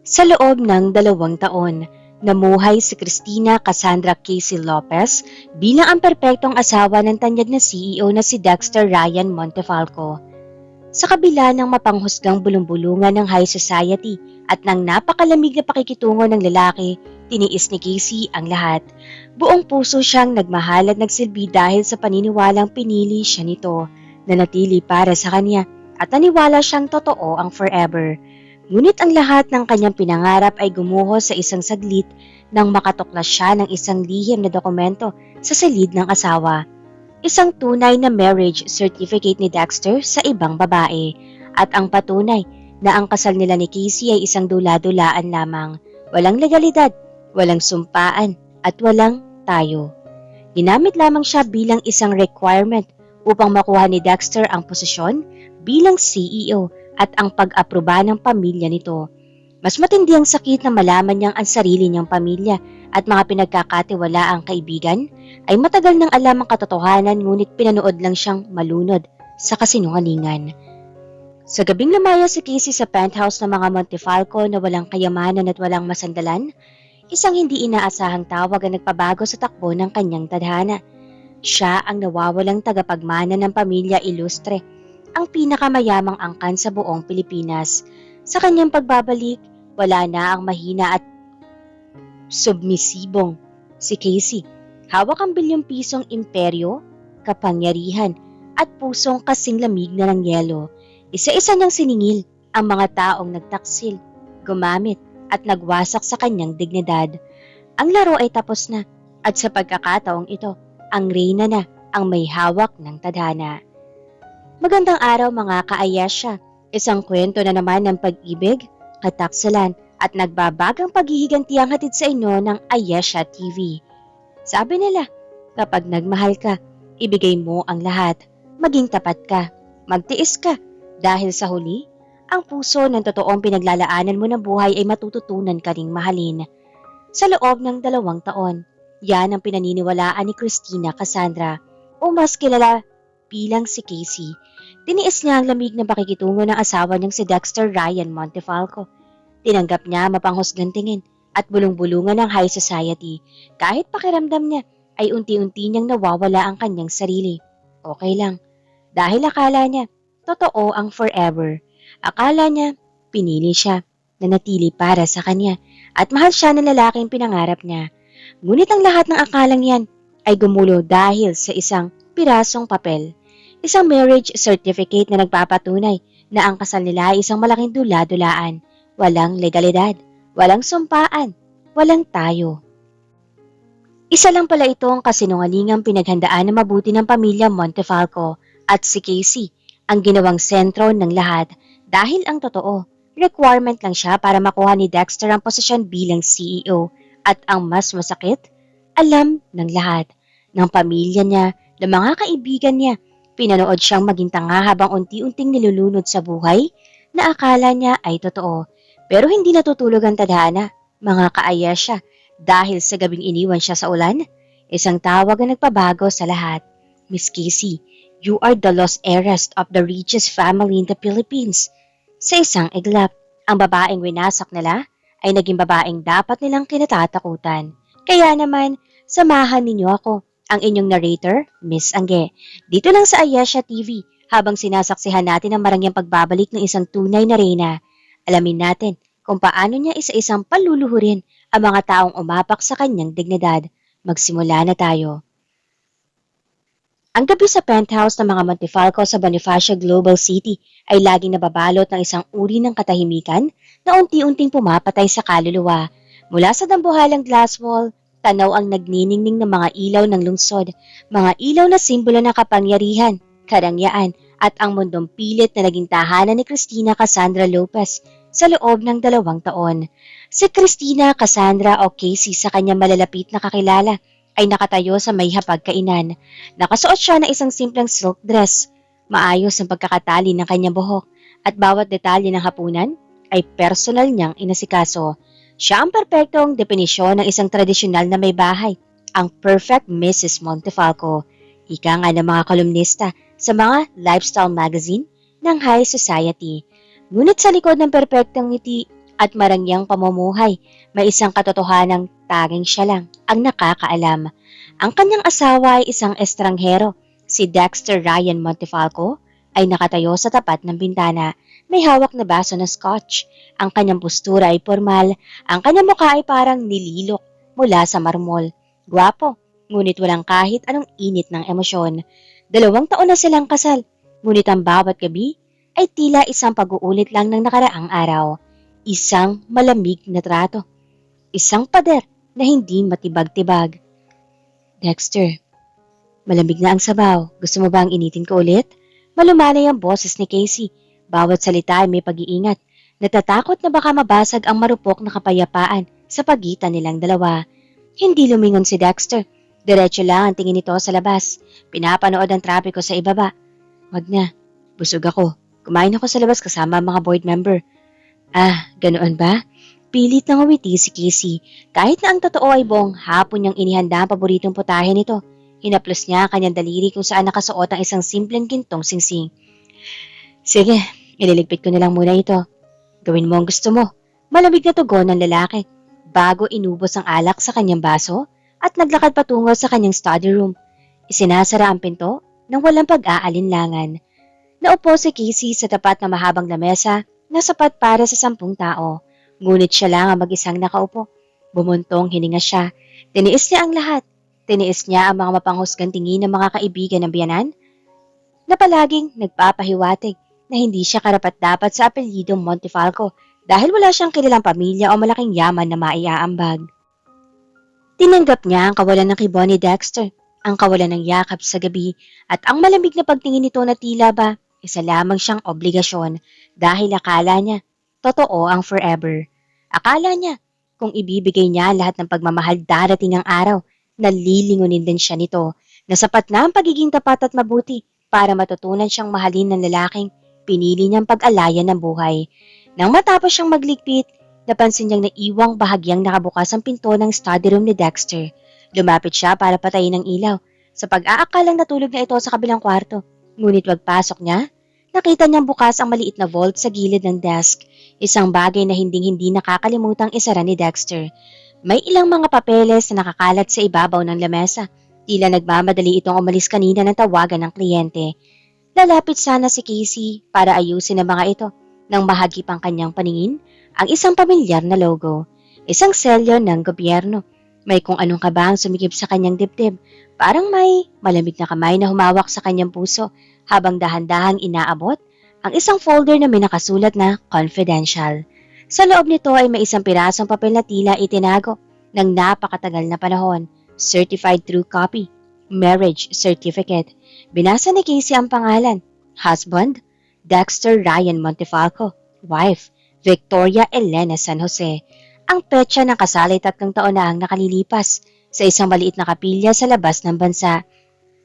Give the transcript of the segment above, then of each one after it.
Sa loob ng 2 taon, namuhay si Cristina Cassandra Casey Lopez bilang ang perpektong asawa ng tanyag na CEO na si Dexter Ryan Montefalco. Sa kabila ng mapanghusgang bulong-bulungan ng high society at ng napakalamig na pakikitungo ng lalaki, tiniis ni Casey ang lahat. Buong puso siyang nagmahal at nagsilbi dahil sa paniniwalang pinili siya nito na natili para sa kanya at naniwala siyang totoo ang forever. Ngunit ang lahat ng kanyang pinangarap ay gumuho sa isang saglit nang makatuklas siya ng isang lihim na dokumento sa silid ng asawa. Isang tunay na marriage certificate ni Dexter sa ibang babae at ang patunay na ang kasal nila ni Casey ay isang dula-dulaan lamang, walang legalidad, walang sumpaan at walang tayo. Ginamit lamang siya bilang isang requirement upang makuha ni Dexter ang posisyon bilang CEO at ang pag-aproba ng pamilya nito. Mas matindi ang sakit na malaman niyang ang sarili niyang pamilya at mga pinagkakatiwalaang kaibigan ay matagal nang alam ang katotohanan ngunit pinanood lang siyang malunod sa kasinungalingan. Sa gabing lumaya si Casey sa penthouse ng mga Montefalco na walang kayamanan at walang masandalan, isang hindi inaasahang tawag ang nagpabago sa takbo ng kanyang tadhana. Siya ang nawawalang tagapagmana ng pamilya Ilustre, ang pinakamayamang angkan sa buong Pilipinas. Sa kanyang pagbabalik, wala na ang mahina at submisibong si Casey. Hawak ang bilyong-pisong imperyo, kapangyarihan at pusong kasing lamig na ng yelo. Isa-isa niyang siningil ang mga taong nagtaksil, gumamit at nagwasak sa kanyang dignidad. Ang laro ay tapos na at sa pagkakataong ito, ang reyna na ang may hawak ng tadhana. Magandang araw mga ka-Ayesha, isang kwento na naman ng pag-ibig, kataksalan at nagbabagang paghihiganti ang hatid sa inyo ng Ayesha TV. Sabi nila, kapag nagmahal ka, ibigay mo ang lahat, maging tapat ka, magtiis ka, dahil sa huli, ang puso ng totoong pinaglalaanan mo ng buhay ay matututunan ka ring mahalin. Sa loob ng 2 taon, yan ang pinaniniwalaan ni Cristina Cassandra o mas kilala bilang si Casey. Tiniis niya ang lamig na pakikitungo ng asawa niyang si Dexter Ryan Montefalco. Tinanggap niya mapanghusgang tingin at bulong-bulungan ng high society kahit pakiramdam niya ay unti-unti niyang nawawala ang kanyang sarili. Okay lang, dahil akala niya totoo ang forever. Akala niya pinili siya na natili para sa kanya at mahal siya ng lalaking pinangarap niya. Ngunit ang lahat ng akalang yan ay gumulo dahil sa isang pirasong papel. Isang marriage certificate na nagpapatunay na ang kasal nila ay isang malaking dula-dulaan. Walang legalidad, walang sumpaan, walang tayo. Isa lang pala itong kasinungalingang pinaghandaan na mabuti ng pamilya Montefalco at si Casey ang ginawang sentro ng lahat dahil ang totoo, requirement lang siya para makuha ni Dexter ang posisyon bilang CEO at ang mas masakit, alam ng lahat, ng pamilya niya, ng mga kaibigan niya. Pinanood siyang maging tanga habang unti-unting nilulunod sa buhay na akala niya ay totoo. Pero hindi natutulog ang tadhana, mga ka-Ayesha, dahil sa gabing iniwan siya sa ulan, isang tawag ang nagpabago sa lahat. Miss Casey, you are the lost heiress of the richest family in the Philippines. Sa isang iglap, ang babaeng winasak nila ay naging babaeng dapat nilang kinatatakutan. Kaya naman, samahan ninyo ako, ang inyong narrator, Miss Angge. Dito lang sa Ayesha TV, habang sinasaksihan natin ang marangyang pagbabalik ng isang tunay na reyna. Alamin natin kung paano niya isa-isang paluluhurin ang mga taong umapak sa kanyang dignidad. Magsimula na tayo. Ang gabi sa penthouse ng mga Montefalco sa Bonifacio Global City ay laging nababalot ng isang uri ng katahimikan na unti-unting pumapatay sa kaluluwa. Mula sa dambuhalang glass wall, tanaw ang nagniningning ng mga ilaw ng lungsod, mga ilaw na simbolo ng kapangyarihan, karangyaan at ang mundong pilit na naging tahanan ni Cristina Cassandra Lopez sa loob ng 2 taon. Si Cristina Cassandra o Casey sa kanyang malalapit na kakilala ay nakatayo sa may hapagkainan. Nakasuot siya ng isang simpleng silk dress, maayos ang pagkakatali ng kanyang buhok at bawat detalye ng hapunan ay personal niyang inasikaso. Siya ang perpektong definisyon ng isang tradisyonal na may bahay, ang perfect Mrs. Montefalco. Ika nga ng mga kolumnista sa mga lifestyle magazine ng high society. Ngunit sa likod ng perpektong ngiti at marangyang pamumuhay, may isang katotohanang tanging siya lang ang nakakaalam. Ang kanyang asawa ay isang estranghero. Si Dexter Ryan Montefalco ay nakatayo sa tapat ng bintana. May hawak na baso ng scotch. Ang kanyang postura ay formal. Ang kanyang mukha ay parang nililok mula sa marmol. Gwapo, ngunit walang kahit anong init ng emosyon. 2 taon na silang kasal, ngunit ang bawat gabi ay tila isang pag-uulit lang ng nakaraang araw. Isang malamig na trato. Isang pader na hindi matibag-tibag. Dexter, malamig na ang sabaw. Gusto mo ba ang initin ko ulit? Malumanay ang boses ni Casey. Bawat salita ay may pag-iingat. Natatakot na baka mabasag ang marupok na kapayapaan sa pagitan nilang dalawa. Hindi lumingon si Dexter. Diretso lang ang tingin nito sa labas. Pinapanood ang trapiko sa ibaba. Wag na. Busog ako. Kumain ako sa labas kasama ang mga board member. Ah, ganoon ba? Pilit na ngumiti si Casey. Kahit na ang totoo ay buong hapon niyang inihanda ang paboritong putahe nito. Hinaplos niya ang kanyang daliri kung saan nakasuot ang isang simpleng gintong singsing. Sige, ililigpit ko na lang muna ito. Gawin mo ang gusto mo. Malamig na tugon ng lalaki. Bago inubos ang alak sa kanyang baso at naglakad patungo sa kanyang study room. Isinasara ang pinto nang walang pag-aalinlangan. Naupo si Casey sa tapat na mahabang lamesa na sapat para sa 10 tao. Ngunit siya lang ang mag-isang nakaupo. Bumuntong hininga siya. Tiniis niya ang lahat. Tiniis niya ang mga mapanghusgang tingin ng mga kaibigan ng biyanan na palaging nagpapahiwatig na hindi siya karapat-dapat sa apelyidong Montefalco dahil wala siyang kilalang pamilya o malaking yaman na maiaambag. Tinanggap niya ang kawalan ng kibon ni Dexter, ang kawalan ng yakap sa gabi, at ang malamig na pagtingin nito na tila ba isa lamang siyang obligasyon dahil akala niya, totoo ang forever. Akala niya, kung ibibigay niya lahat ng pagmamahal darating ang araw, nalilingunin din siya nito na sapat na ang pagiging tapat at mabuti para matutunan siyang mahalin ng lalaking pinili niyang pag-alayan ng buhay. Nang matapos siyang magligpit, napansin niyang naiwang bahagyang nakabukas ang pinto ng study room ni Dexter. Lumapit siya para patayin ang ilaw. Sa pag-aakalang natulog na ito sa kabilang kwarto. Ngunit pagpasok niya, nakita niyang bukas ang maliit na vault sa gilid ng desk. Isang bagay na hinding-hindi nakakalimutang isara ni Dexter. May ilang mga papeles na nakakalat sa ibabaw ng lamesa. Tila nagmamadali itong umalis kanina ng tawagan ng kliyente. Lalapit sana si Casey para ayusin ang mga ito. Nang mahagip ang kanyang paningin, ang isang pamilyar na logo. Isang selyo ng gobyerno. May kung anong kabang sumikip sa kanyang dibdib. Parang may malamig na kamay na humawak sa kanyang puso habang dahan-dahang inaabot ang isang folder na may nakasulat na confidential. Sa loob nito ay may isang pirasong papel na tila itinago ng napakatagal na panahon. Certified true copy. Marriage certificate. Binasa ni Casey ang pangalan. Husband, Dexter Ryan Montefalco. Wife, Victoria Elena San Jose. Ang petsa ng kasal ay 3 taon na ang nakalilipas sa isang maliit na kapilya sa labas ng bansa.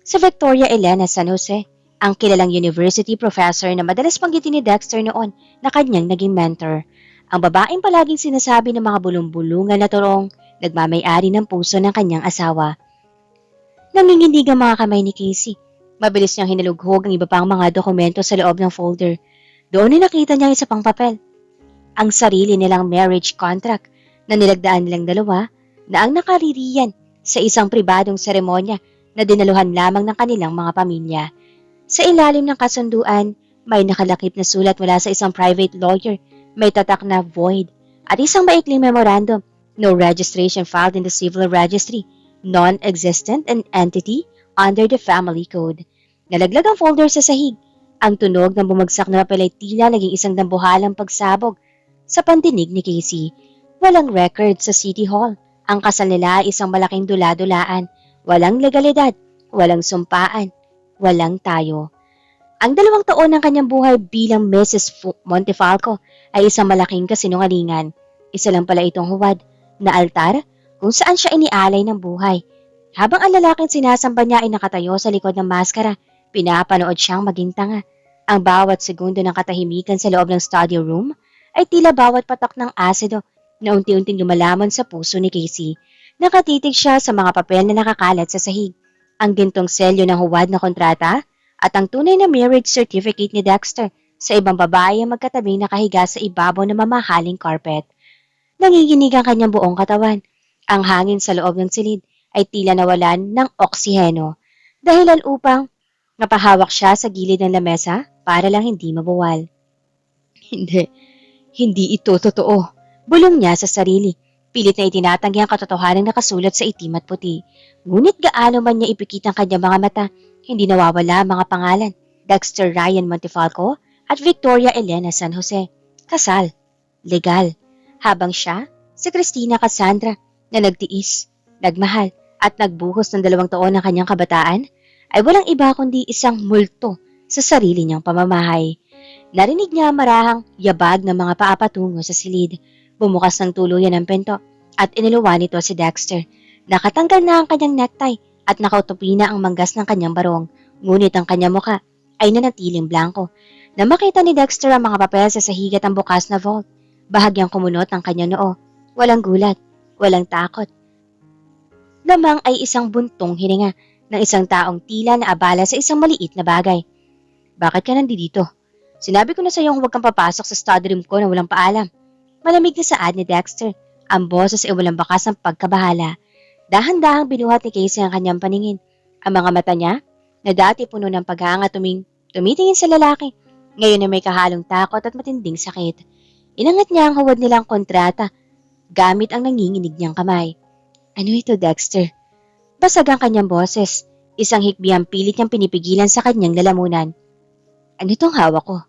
Si Victoria Elena San Jose, ang kilalang university professor na madalas panggitin ni Dexter noon na kanyang naging mentor. Ang babaeng palaging sinasabi ng mga bulong-bulungan na turong nagmamay-ari ng puso ng kanyang asawa. Nanginginig ang mga kamay ni Casey. Mabilis niyang hinalughog ang iba pang mga dokumento sa loob ng folder. Doon ay nakita niya isa pang papel. Ang sarili nilang marriage contract na nilagdaan nilang dalawa na ang nakaririyan sa isang pribadong seremonya na dinaluhan lamang ng kanilang mga pamilya. Sa ilalim ng kasunduan, may nakalakip na sulat mula sa isang private lawyer, may tatak na void, at isang maikling memorandum, no registration filed in the civil registry, non-existent an entity under the family code. Nalaglag ang folder sa sahig. Ang tunog ng bumagsak na papel ay tila naging isang dambuhalang pagsabog sa pandinig ni Casey. Walang record sa City Hall. Ang kasal nila ay isang malaking dula-dulaan. Walang legalidad, walang sumpaan, walang tayo. Ang 2 taon ng kanyang buhay bilang Mrs. Montefalco ay isang malaking kasinungalingan. Isa lang pala itong huwad na altar kung saan siya inialay ng buhay. Habang ang lalaking sinasamba niya ay nakatayo sa likod ng maskara, pinapanood siyang maging tanga. Ang bawat segundo ng katahimikan sa loob ng study room ay tila bawat patak ng asido na unti-unting lumalaman sa puso ni Casey. Nakatitig siya sa mga papel na nakakalat sa sahig. Ang gintong selyo ng huwad na kontrata at ang tunay na marriage certificate ni Dexter sa ibang babae ang magkatabing nakahiga sa ibabaw ng mamahaling carpet. Nanginginig ang kanyang buong katawan. Ang hangin sa loob ng silid ay tila nawalan ng oksiheno, dahilan upang napahawak siya sa gilid ng lamesa para lang hindi mabuwal. Hindi, hindi ito totoo. Bulong niya sa sarili. Pilit na itinatanggi ang katotohanan na nakasulat sa itim at puti. Ngunit gaano man niya ipikit ang kanyang mga mata, hindi nawawala ang mga pangalan. Dexter Ryan Montefalco at Victoria Elena San Jose. Kasal. Legal. Habang siya, si Christina Cassandra, na nagtiis, nagmahal, at nagbuhos ng 2 taon ng kanyang kabataan, ay walang iba kundi isang multo sa sarili niyang pamamahay. Narinig niya marahang yabag ng mga paa patungo sa silid. Bumukas ng tuluyan ang pinto at iniluwa nito si Dexter. Nakatanggal na ang kanyang necktie at nakautupi na ang manggas ng kanyang barong. Ngunit ang kanyang muka ay nanatiling blanko. Na makita ni Dexter ang mga papel sa sahigat ang bukas na vault. Bahagyang kumunot ang kanyang noo. Walang gulat, walang takot. Lamang ay isang buntong hininga ng isang taong tila na abala sa isang maliit na bagay. Bakit ka nandito? Sinabi ko na sa iyo huwag kang papasok sa study room ko na walang paalam. Malamig na saad ni Dexter, ang boses ay walang bakas ng pagkabahala. Dahan-dahang binuhat ni Casey ang kanyang paningin. Ang mga mata niya, na dati puno ng paghanga tumitingin sa lalaki, ngayon ay may kahalong takot at matinding sakit. Inangat niya ang huwad nilang kontrata, gamit ang nanginginig niyang kamay. Ano ito, Dexter? Basag ang kanyang boses, isang hikbi ang pilit niyang pinipigilan sa kanyang lalamunan. Ano itong hawak ko?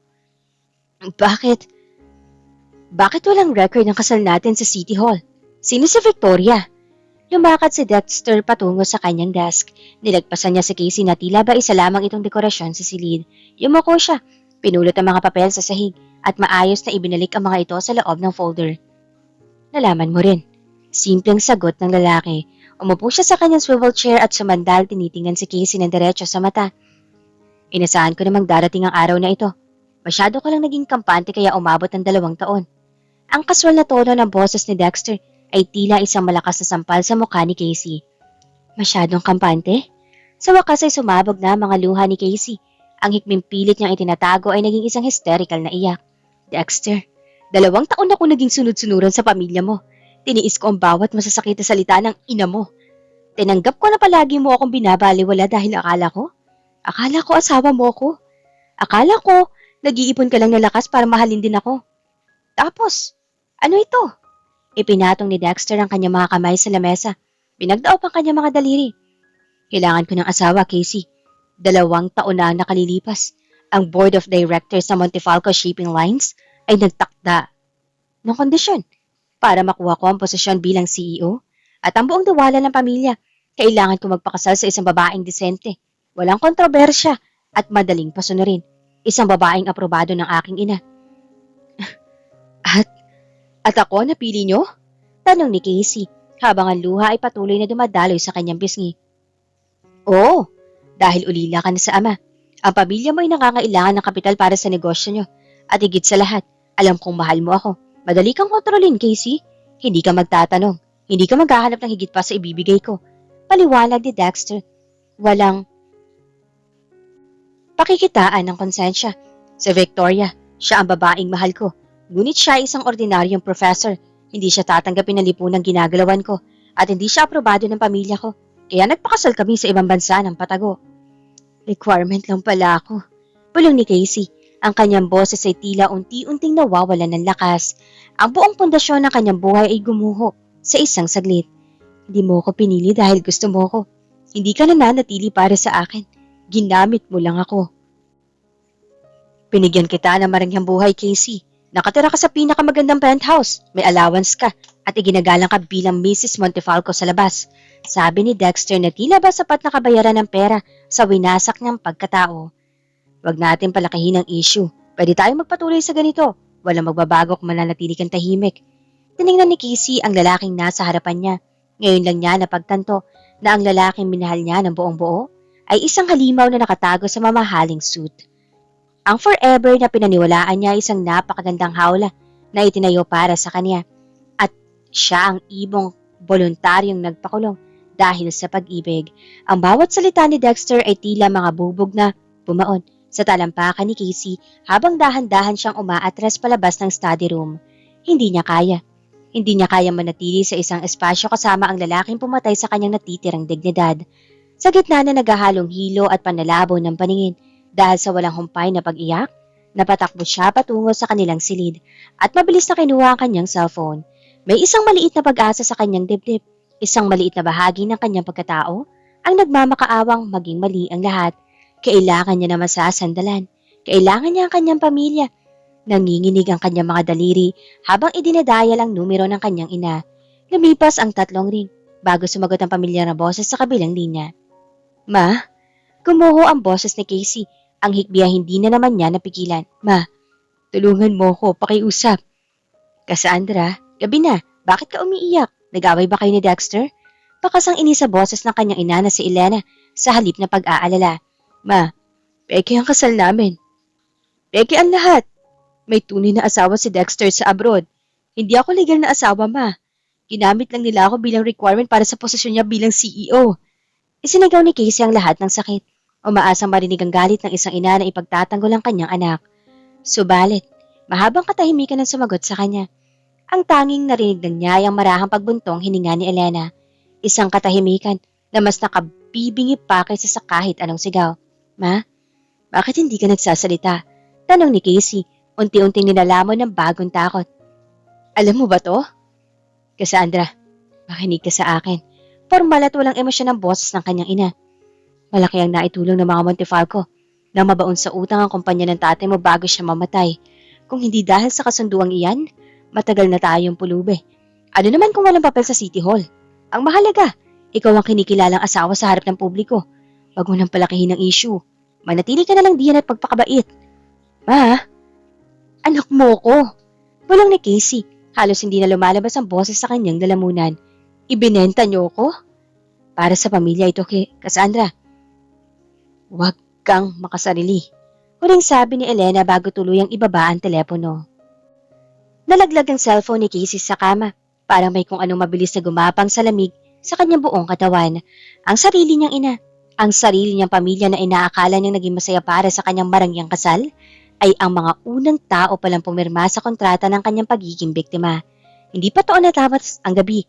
Bakit walang record ng kasal natin sa City Hall? Sino si Victoria? Lumakad si Dexter patungo sa kanyang desk. Nilagpasan niya si Casey na tila ba isa lamang itong dekorasyon sa silid. Yumuko siya, pinulot ang mga papel sa sahig at maayos na ibinalik ang mga ito sa loob ng folder. Nalaman mo rin. Simpleng sagot ng lalaki. Umupo siya sa kanyang swivel chair at sumandal tinitingnan si Casey ng diretso sa mata. Inasahan ko namang darating ang araw na ito. Masyado ka lang naging kampante kaya umabot ng 2 taon. Ang kaswal na tono ng boses ni Dexter ay tila isang malakas na sampal sa mukha ni Casey. Masyadong kampante? Sa wakas ay sumabog na mga luha ni Casey. Ang hikming pilit niyang itinatago ay naging isang hysterical na iyak. Dexter, 2 taon ako naging sunod-sunuran sa pamilya mo. Tiniis ko ang bawat masasakit na salita ng ina mo. Tinanggap ko na palagi mo akong binabaliwala dahil akala ko asawa mo ko. Akala ko nag-iipon ka lang ng lakas para mahalin din ako. Tapos, ano ito? Ipinatong ni Dexter ang kanyang mga kamay sa lamesa. Pinagdaop ang kanyang mga daliri. Kailangan ko ng asawa, Casey. 2 taon na nakalilipas. Ang Board of Directors sa Montefalco Shipping Lines ay nagtakda ng kondisyon para makuha ko ang posisyon bilang CEO at ang buong diwala ng pamilya. Kailangan ko magpakasal sa isang babaeng disente. Walang kontrobersya at madaling pasunurin. Isang babaeng aprobado ng aking ina. At ako napili niyo? Tanong ni Casey habang ang luha ay patuloy na dumadaloy sa kanyang pisngi. Oo, dahil ulila ka na sa ama. Ang pamilya mo ay nangangailangan ng kapital para sa negosyo niyo. At higit sa lahat, alam kong mahal mo ako. Madali kang kontrolin, Casey. Hindi ka magtatanong. Hindi ka maghahanap ng higit pa sa ibibigay ko. Paliwanag ni Dexter. Walang pakikitaan ng konsensya. Si Victoria, siya ang babaeng mahal ko. Ngunit siya ay isang ordinaryong professor. Hindi siya tatanggapin ng lipunang ginagalawan ko at hindi siya aprobado ng pamilya ko. Kaya nagpakasal kami sa ibang bansa ng patago. Requirement lang pala ako. Bulong ni Casey. Ang kanyang boses ay tila unti-unting nawawalan ng lakas. Ang buong pundasyon ng kanyang buhay ay gumuho sa isang saglit. Hindi mo ko pinili dahil gusto mo ko. Hindi ka nananatili para sa akin. Ginamit mo lang ako. Binigyan kita ng marangyang buhay, Casey. Nakatira ka sa pinakamagandang penthouse, may allowance ka, at iginagalang ka bilang Mrs. Montefalco sa labas. Sabi ni Dexter na tila ba sapat na kabayaran ng pera sa winasak niyang pagkatao. Huwag natin palakihin ang issue. Pwede tayong magpatuloy sa ganito. Walang magbabago kung mananatili kang tahimik. Tiningnan ni Casey ang lalaking nasa harapan niya. Ngayon lang niya napagtanto na ang lalaking minahal niya ng buong buo ay isang halimaw na nakatago sa mamahaling suit. Ang forever na pinaniwalaan niya ay isang napakagandang hawla na itinayo para sa kanya at siya ang ibong voluntaryong nagpakulong dahil sa pag-ibig. Ang bawat salita ni Dexter ay tila mga bubog na bumaon sa talampakan ni Casey habang dahan-dahan siyang umaatras palabas ng study room. Hindi niya kaya. Hindi niya kaya manatili sa isang espasyo kasama ang lalaking pumatay sa kanyang natitirang dignidad. Sa gitna na naghahalong hilo at panlalabo ng paningin dahil sa walang humpay na pag-iyak, napatakbo siya patungo sa kanilang silid at mabilis na kinuha ang kanyang cellphone. May isang maliit na pag-asa sa kanyang dibdib, isang maliit na bahagi ng kanyang pagkatao ang nagmamakaawang maging mali ang lahat. Kailangan niya na masasandalan. Kailangan niya ang kanyang pamilya. Nanginginig ang kanyang mga daliri habang idinadayal ang numero ng kanyang ina. Lumipas ang 3 ring bago sumagot ang pamilyar na boses sa kabilang linya. Ma? Gumuho ang boses ni Casey. Ang hikbi ay hindi na naman niya napigilan. Ma, tulungan mo ko, pakiusap. Cassandra, gabi na. Bakit ka umiiyak? Nag-away ba kayo ni Dexter? Pakasang inis sa boses ng kanyang ina na si Elena sa halip na pag-aalala. Ma, peke ang kasal namin. Peke ang lahat. May tunay na asawa si Dexter sa abroad. Hindi ako legal na asawa, ma. Ginamit lang nila ako bilang requirement para sa posisyon niya bilang CEO. Isinigaw ni Casey ang lahat ng sakit. Umaasang marinig ang galit ng isang ina na ipagtatanggol ang kanyang anak. Subalit, mahabang katahimikan ang sumagot sa kanya. Ang tanging narinig lang niya ay ang marahang pagbuntong hininga ni Elena. Isang katahimikan na mas nakabibingi pa kaysa sa kahit anong sigaw. Ma, bakit hindi ka nagsasalita? Tanong ni Casey, unti-unting nilalamon ng bagong takot. Alam mo ba to? Cassandra, makinig ka sa akin. Formal at walang emosyon ang boses ng kanyang ina. Malaki ang naitulong ng mga Montefalco na mabaon sa utang ang kumpanya ng tatay mo bago siya mamatay. Kung hindi dahil sa kasunduang iyan, matagal na tayong pulube. Ano naman kung walang papel sa City Hall? Ang mahalaga, ikaw ang kinikilalang asawa sa harap ng publiko. Wag mo nang palakihin ang issue. Manatili ka na lang diyan at pagpakabait. Ma, anak mo ko. Bulong ni Casey. Halos hindi na lumalabas ang boses sa kanyang lalamunan. Ibinenta niyo ko? Para sa pamilya ito Cassandra. Huwag kang makasarili. Huling sabi ni Elena bago tuluyang ibaba ang telepono. Nalaglag ang cellphone ni Casey sa kama. Parang may kung anong mabilis na gumapang sa lamig sa kanyang buong katawan. Ang sarili niyang ina, ang sarili niyang pamilya na inaakala niyang naging masaya para sa kanyang marangyang kasal, ay ang mga unang tao palang pumirma sa kontrata ng kanyang pagiging biktima. Hindi pa taon natapos ang gabi.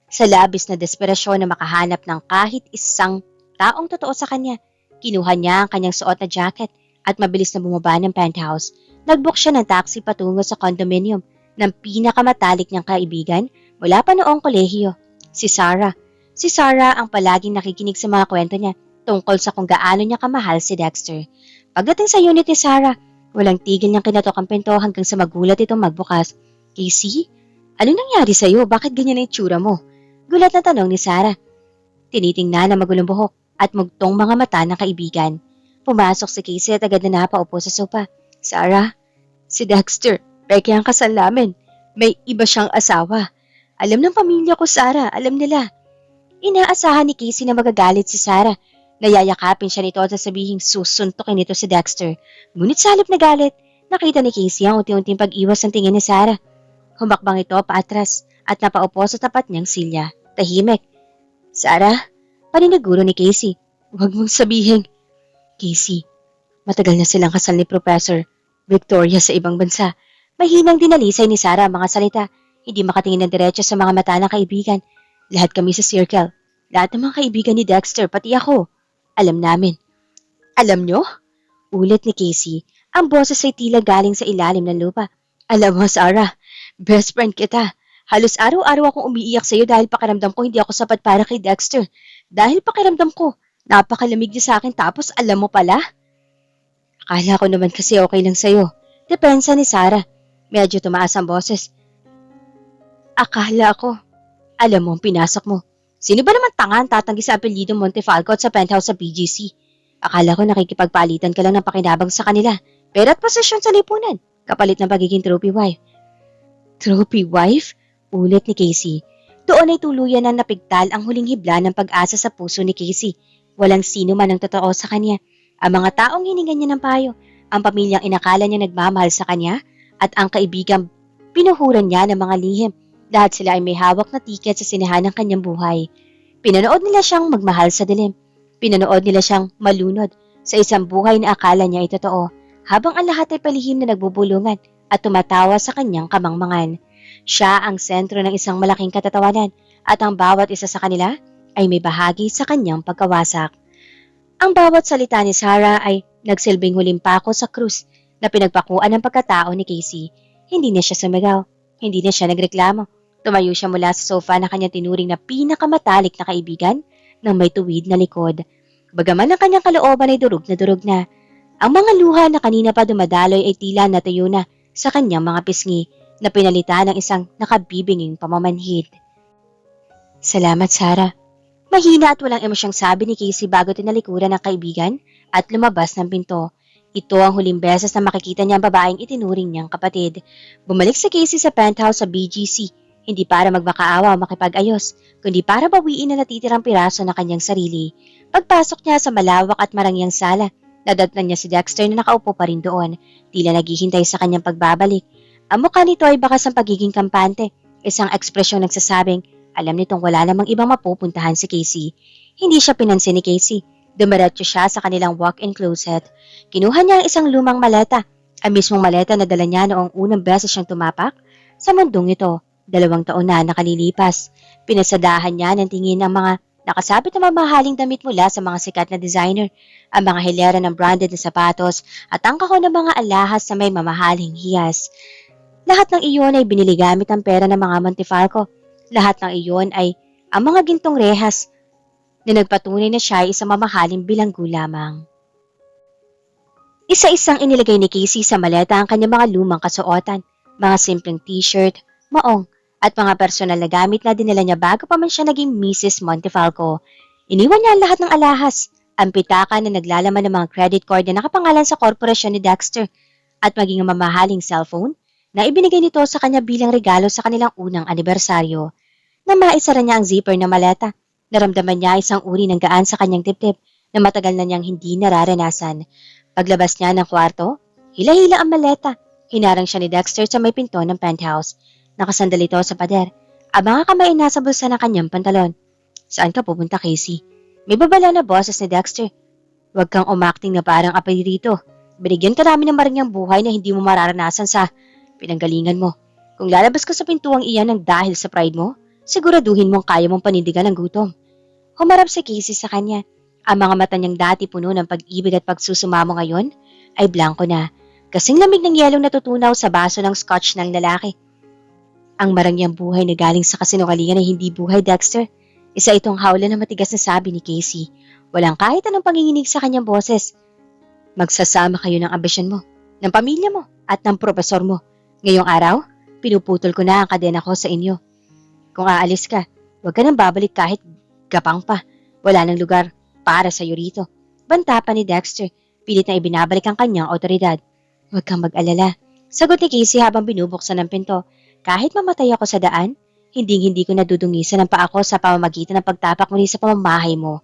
Sa labis na desperasyon na makahanap ng kahit isang taong totoo sa kanya, kinuha niya ang kanyang suot na jacket at mabilis na bumaba ng penthouse. Nagbook siya ng taxi patungo sa condominium ng pinakamatalik niyang kaibigan mula pa noong kolehiyo, si Sarah. Si Sarah ang palaging nakikinig sa mga kwento niya tungkol sa kung gaano niya kamahal si Dexter. Pagdating sa unit ni Sarah, walang tigil niyang kinatok ang pinto hanggang sa magulat itong magbukas. Casey, ano nangyari sa'yo? Bakit ganyan ang itsura mo? Gulat na tanong ni Sarah. Tinitingnan na magulong buhok at mugtong mga mata ng kaibigan. Pumasok si Casey at agad na napaupo sa sopa. Sarah, si Dexter, peke ang kasal namin. May iba siyang asawa. Alam ng pamilya ko, Sarah. Alam nila. Inaasahan ni Casey na magagalit si Sarah. Nayayakapin siya nito at sasabihin susuntukin nito si Dexter. Ngunit sa halip na galit, nakita ni Casey ang unti-unting pag-iwas ng tingin ni Sarah. Humakbang ito paatras at napaupo sa tapat niyang silya. Tahimik. Sarah, paniniguro ni Casey. Huwag mong sabihin. Casey, matagal na silang kasal ni Professor Victoria sa ibang bansa. Mahinang dinalisay ni Sarah ang mga salita. Hindi makatingin ng diretso sa mga mata ng kaibigan. Lahat kami sa circle. Lahat ng mga kaibigan ni Dexter, pati ako. Alam namin. Alam nyo? Ulit ni Casey. Ang boses ay tila galing sa ilalim ng lupa. Alam mo, Sarah, best friend kita. Halos araw-araw akong umiiyak sa iyo dahil pakiramdam ko hindi ako sapat para kay Dexter. Dahil pakiramdam ko, napakalamig niya sa akin tapos alam mo pala? Akala ko naman kasi okay lang sa iyo. Depensa ni Sarah. Medyo tumaas ang boses. Akala ko. Alam mo ang pinasok mo. Sino ba naman tanga ang tatanggi sa apelyido Montefalco at sa penthouse sa BGC? Akala ko nakikipagpalitan ka lang ng pakinabang sa kanila. Pera at posisyon sa lipunan. Kapalit ng pagiging trophy wife. Trophy wife? Ulit ni Casey. Doon ay tuluyan na napigtal ang huling hibla ng pag-asa sa puso ni Casey. Walang sino man ang totoo sa kanya. Ang mga taong hiningan niya ng payo, ang pamilyang inakala niya nagmamahal sa kanya, at ang kaibigang pinuhuran niya ng mga lihim. Lahat sila ay may hawak na tiket sa sinehan ng kanyang buhay. Pinanood nila siyang magmahal sa dilim. Pinanood nila siyang malunod sa isang buhay na akala niya ay totoo, habang ang lahat ay palihim na nagbubulungan at tumatawa sa kanyang kamangmangan. Siya ang sentro ng isang malaking katatawanan at ang bawat isa sa kanila ay may bahagi sa kanyang pagkawasak. Ang bawat salita ni Sarah ay nagsilbing huling pako sa krus na pinagpakuan ng pagkatao ni Casey. Hindi na siya sumigaw, hindi na siya nagreklamo. Tumayo siya mula sa sofa na kanyang tinuring na pinakamatalik na kaibigan ng may tuwid na likod. Bagaman ang kanyang kalooban ay durog na, ang mga luha na kanina pa dumadaloy ay tila natuyo na sa kanyang mga pisngi na pinalitan ng isang nakabibinging pamamanhid. Salamat, Sarah. Mahina at walang emosyong sabi ni Casey bago tinalikuran ng kaibigan at lumabas ng pinto. Ito ang huling beses na makikita niya ang babaeng itinuring niyang kapatid. Bumalik si Casey sa penthouse sa BGC, hindi para magmakaawa o makipag-ayos, kundi para bawiin na natitirang piraso ng kanyang sarili. Pagpasok niya sa malawak at marangyang sala, nadatnan niya si Dexter na nakaupo pa rin doon, tila naghihintay sa kanyang pagbabalik. Ang mukha nito ay bakas ng pagiging kampante, isang ekspresyon nagsasabing, alam nitong wala namang ibang mapupuntahan si Casey. Hindi siya pinansin ni Casey. Dumiretso siya sa kanilang walk-in closet. Kinuha niya ang isang lumang maleta, ang mismong maleta na dala niya noong unang beses siyang tumapak sa mundong ito. 2 taon na nakalilipas. Pinasadahan niya ng tingin ang mga nakasabit na mamahaling damit mula sa mga sikat na designer, ang mga hilera ng branded na sapatos at ang kahon ng mga alahas na may mamahaling hiyas. Lahat ng iyon ay binili gamit ang pera ng mga Montefiore. Lahat ng iyon ay ang mga gintong rehas na nagpatunay na siya ay isang mamahaling bilanggo lamang. Isa-isang inilagay ni Casey sa maleta ang kanyang mga lumang kasuotan, mga simpleng t-shirt, maong, at mga personal na gamit na dinala niya bago pa man siya naging Mrs. Montefalco. Iniwan niya ang lahat ng alahas, ang pitaka na naglalaman ng mga credit card na nakapangalan sa korporasyon ni Dexter, at maging ang mamahaling cellphone na ibinigay nito sa kanya bilang regalo sa kanilang unang anibersaryo. Na maisara niya ang zipper ng maleta, naramdaman niya isang uri ng gaan sa kanyang dibdib na matagal na niyang hindi nararanasan. Paglabas niya ng kwarto, hila-hila ang maleta. Hinarang siya ni Dexter sa may pinto ng penthouse. Nakasandal ito sa pader. Ang mga kamay nasa bulsa ng kanyang pantalon. Saan ka pupunta, Casey? May babala na boses ni Dexter. Huwag kang umakting na parang apay rito. Binigyan ka namin ng marangyang buhay na hindi mo mararanasan sa pinanggalingan mo. Kung lalabas ka sa pintuang iyan ng dahil sa pride mo, siguraduhin mong kaya mong panindigan ang gutom. Humarap si Casey sa kanya. Ang mga mata niyang dati puno ng pag-ibig at pagsusumamo ngayon ay blanko na, kasing lamig ng yelong natutunaw sa baso ng scotch ng lalaki. Ang marangyang buhay na galing sa kasinungalingan ay hindi buhay, Dexter. Isa itong hawla na matigas na sabi ni Casey. Walang kahit anong panginginig sa kanyang boses. Magsasama kayo ng ambisyon mo, ng pamilya mo, at ng propesor mo. Ngayong araw, pinuputol ko na ang kadena ko sa inyo. Kung aalis ka, huwag ka nang babalik kahit gapang pa. Wala nang lugar para sa'yo rito. Banta pa ni Dexter, pilit na ibinabalik ang kanyang otoridad. Huwag kang mag-alala. Sagot ni Casey habang binubuksan ng pinto. Kahit mamatay ako sa daan, hindi ko nadudungisan ang paa ko sa pamamagitan ng pagtapak muli sa pamamahay mo.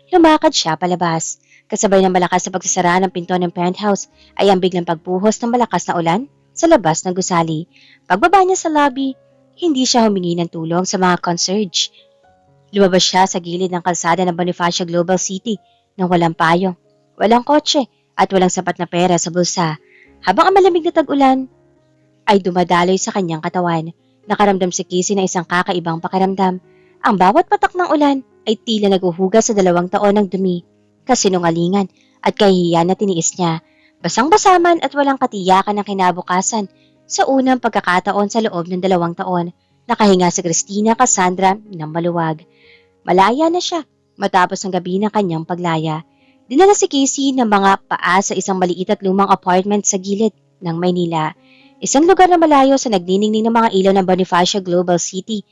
Lumakad siya palabas. Kasabay ng malakas na pagsasara ng pinto ng penthouse ay ang biglang pagbuhos ng malakas na ulan sa labas ng gusali. Pagbaba niya sa lobby, hindi siya humingi ng tulong sa mga concierge. Lumabas siya sa gilid ng kalsada ng Bonifacio Global City nang walang payong, walang kotse at walang sapat na pera sa bulsa. Habang ang malamig na tag-ulan ay dumadaloy sa kanyang katawan, nakaramdam si Casey na isang kakaibang pakiramdam. Ang bawat patak ng ulan ay tila naguhugas sa 2 taon ng dumi, kasinungalingan at kahihiyan na tiniis niya. Basang-basa man at walang katiyakan ng kinabukasan sa unang pagkakataon sa loob ng 2 taon. Nakahinga si Christina Cassandra ng maluwag. Malaya na siya matapos ang gabi ng kanyang paglaya. Dinala si Casey ng mga paa sa isang maliit at lumang apartment sa gilid ng Maynila. Isang lugar na malayo sa nagniningning ng mga ilaw ng Bonifacio Global City.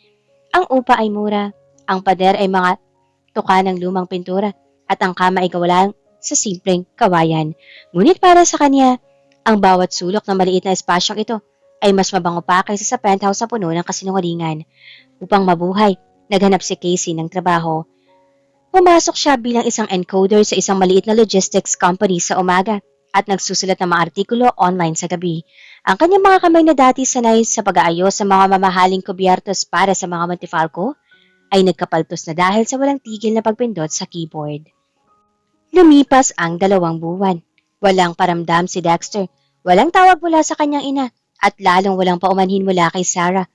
Ang upa ay mura, ang pader ay mga tuka ng lumang pintura at ang kama ay gawa sa simpleng kawayan. Ngunit para sa kanya, ang bawat sulok ng maliit na espasyong ito ay mas mabango pa kaysa sa penthouse sa puno ng kasinungalingan. Upang mabuhay, naghanap si Casey ng trabaho. Pumasok siya bilang isang encoder sa isang maliit na logistics company sa umaga at nagsusulat ng mga artikulo online sa gabi. Ang kanyang mga kamay na dati sanay sa pag-aayos sa mga mamahaling kubyertos para sa mga Montefiore ay nagkapaltos na dahil sa walang tigil na pagpindot sa keyboard. Lumipas ang 2 buwan. Walang paramdam si Dexter. Walang tawag mula sa kanyang ina at lalong walang paumanhin mula kay Sarah.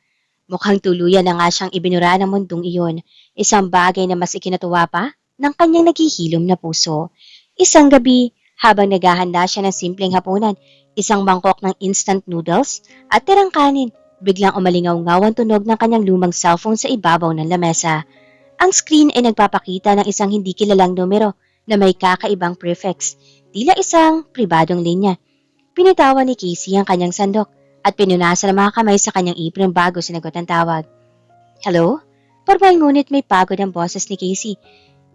Mukhang tuluyan na nga siyang ibinura ng mundong iyon, isang bagay na mas ikinatuwa pa ng kanyang naghihilom na puso. Isang gabi, habang naghahanda siya ng simpleng hapunan, isang mangkok ng instant noodles at tirang kanin, biglang umalingaw-ngaw ang tunog ng kanyang lumang cellphone sa ibabaw ng lamesa. Ang screen ay nagpapakita ng isang hindi kilalang numero na may kakaibang prefix, tila isang pribadong linya. Pinitawan ni Casey ang kanyang sandok at pinunasan ang mga kamay sa kanyang apron bago sinagot ang tawag. Hello? Formal ngunit may pagod ang boses ni Casey.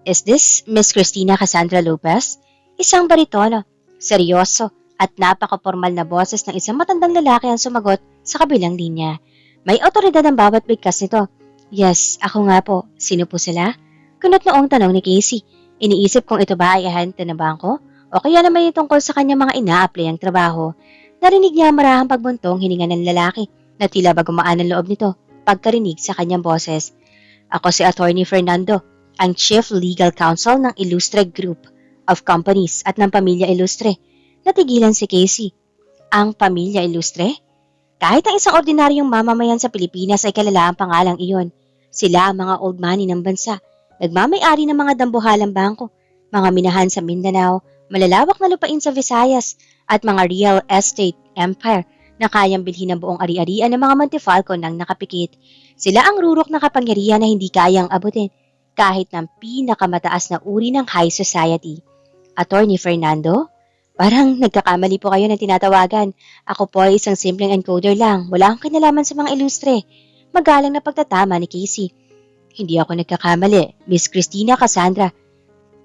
Is this Miss Christina Cassandra Lopez? Isang baritono, seryoso at napaka-formal na boses ng isang matandang lalaki ang sumagot sa kabilang linya. May otoridad ang bawat bigkas nito. Yes, ako nga po. Sino po sila? Kunot noong tanong ni Casey. Iniisip kung ito ba ay ahente ng bangko o kaya naman yung tungkol sa kanyang mga ina-apply ang trabaho. Narinig niya ang marahang pagbuntong hininga ng lalaki na tila ba gumaan ang loob nito pagkarinig sa kanyang boses. Ako si Attorney Fernando, ang Chief Legal Counsel ng Illustre Group of Companies at ng Pamilya Illustre. Natigilan si Casey. Ang Pamilya Illustre? Kahit ang isang ordinaryong mamamayan sa Pilipinas ay kilala ang pangalang iyon. Sila ang mga old money ng bansa, nagmamay-ari ng mga dambuhalang bangko, mga minahan sa Mindanao, malalawak na lupain sa Visayas, at mga real estate empire na kayang bilhin ng buong ari-arian ng mga Montefalco nang nakapikit. Sila ang rurok na kapangyarihan na hindi kayang abutin kahit ng pinakamataas na uri ng high society. Attorney Fernando? Parang nagkakamali po kayo ng tinatawagan. Ako po ay isang simpleng encoder lang. Wala akong kinalaman sa mga ilustre. Magalang na pagtatama ni Casey. Hindi ako nagkakamali, Miss Christina Cassandra.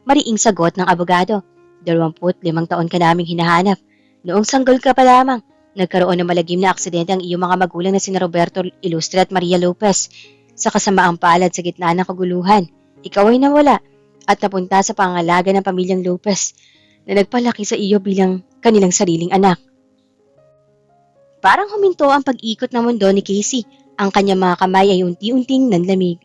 Mariing sagot ng abogado. 25 taon ka naming hinahanap. Noong sanggol ka pa lamang, nagkaroon ng malagim na aksidente ang iyong mga magulang na sina Roberto Ilustre at Maria Lopez. Sa kasamaang palad sa gitna ng kaguluhan, ikaw ay nawala at napunta sa pangalaga ng pamilyang Lopez na nagpalaki sa iyo bilang kanilang sariling anak. Parang huminto ang pag-ikot ng mundo ni Casey. Ang kanyang mga kamay ay unti-unting nanlamig.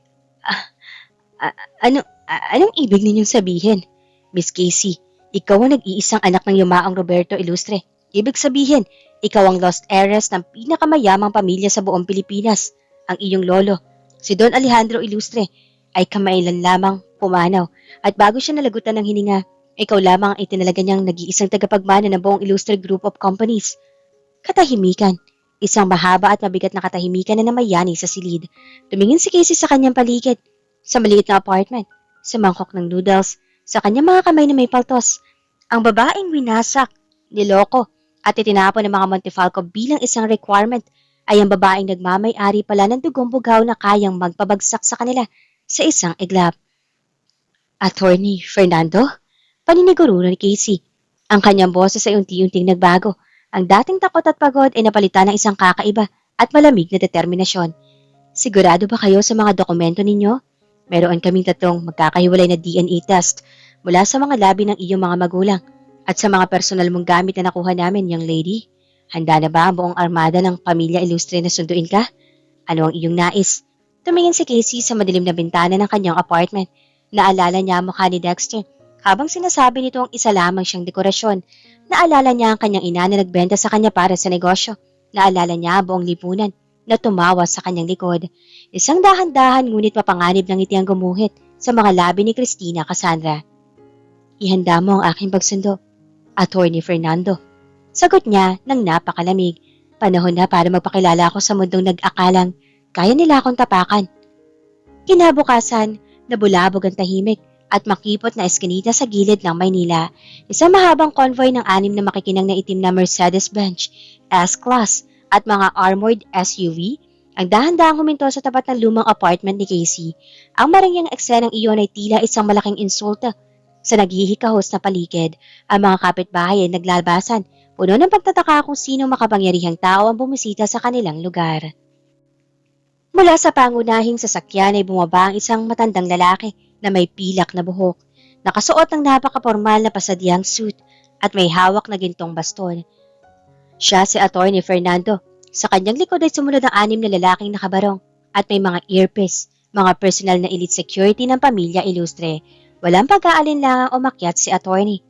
Anong ibig ninyong sabihin? Miss Casey, ikaw ang nag-iisang anak ng yumaong Roberto Ilustre. Ibig sabihin, ikaw ang lost heiress ng pinakamayamang pamilya sa buong Pilipinas. Ang iyong lolo, si Don Alejandro Ilustre, ay kamailan lamang pumanaw at bago siya nalagutan ng hininga, ikaw lamang ang itinalaga niyang nag-iisang tagapagmana ng buong Illustre Group of Companies. Katahimikan. Isang mahaba at mabigat na katahimikan na namayani sa silid. Tumingin si Casey sa kanyang paligid, sa maliit na apartment, sa mangkok ng noodles, sa kanyang mga kamay na may paltos. Ang babaeng winasak, niloko, at itinapon ng mga Montefalco bilang isang requirement ay ang babaeng nagmamay-ari pala ng dugong bugaw na kayang magpabagsak sa kanila sa isang iglap. Attorney Fernando? Paniniguro ni Casey. Ang kanyang boses ay unti-unting nagbago. Ang dating takot at pagod ay napalitan ng isang kakaiba at malamig na determinasyon. Sigurado ba kayo sa mga dokumento ninyo? Meron kaming 3 magkakahiwalay na DNA test mula sa mga labi ng iyong mga magulang at sa mga personal mong gamit na nakuha namin, young lady. Handa na ba ang buong armada ng Pamilya Ilustre na sunduin ka? Ano ang iyong nais? Tumingin si Casey sa madilim na bintana ng kanyang apartment. Naalala niya ang mukha ni Dexter. Habang sinasabi nito ang isa lamang siyang dekorasyon, naalala niya ang kanyang ina na nagbenta sa kanya para sa negosyo. Naalala niya ang buong lipunan na tumawa sa kanyang likod. Isang dahan-dahan ngunit mapanganib ng ngiti ang gumuhit sa mga labi ni Christina Cassandra. Ihanda mo ang aking pagsundo, Attorney Fernando. Sagot niya ng napakalamig. Panahon na para magpakilala ako sa mundong nag-akalang kaya nila akong tapakan. Kinabukasan, nabulabog ang tahimik at makipot na eskinita sa gilid ng Maynila. Isang mahabang convoy ng 6 na makikinang na itim na Mercedes-Benz, S-Class at mga armored SUV ang dahan-dahang huminto sa tapat ng lumang apartment ni Casey. Ang marangyang eksenang iyon ay tila isang malaking insulta. Sa naghihikahos na paligid, ang mga kapitbahay ay naglabasan, puno ng pagtataka kung sino makapangyarihang tao ang bumisita sa kanilang lugar. Mula sa pangunahing sasakyan ay bumaba ang isang matandang lalaki na may pilak na buhok, nakasuot ng napaka-formal na pasadyang suit at may hawak na gintong baston. Siya si Attorney Fernando. Sa kanyang likod ay sumunod ang 6 na lalaking nakabarong at may mga earpiece, mga personal na elite security ng Pamilya Ilustre. Walang pag-aalinlangang umakyat si Attorney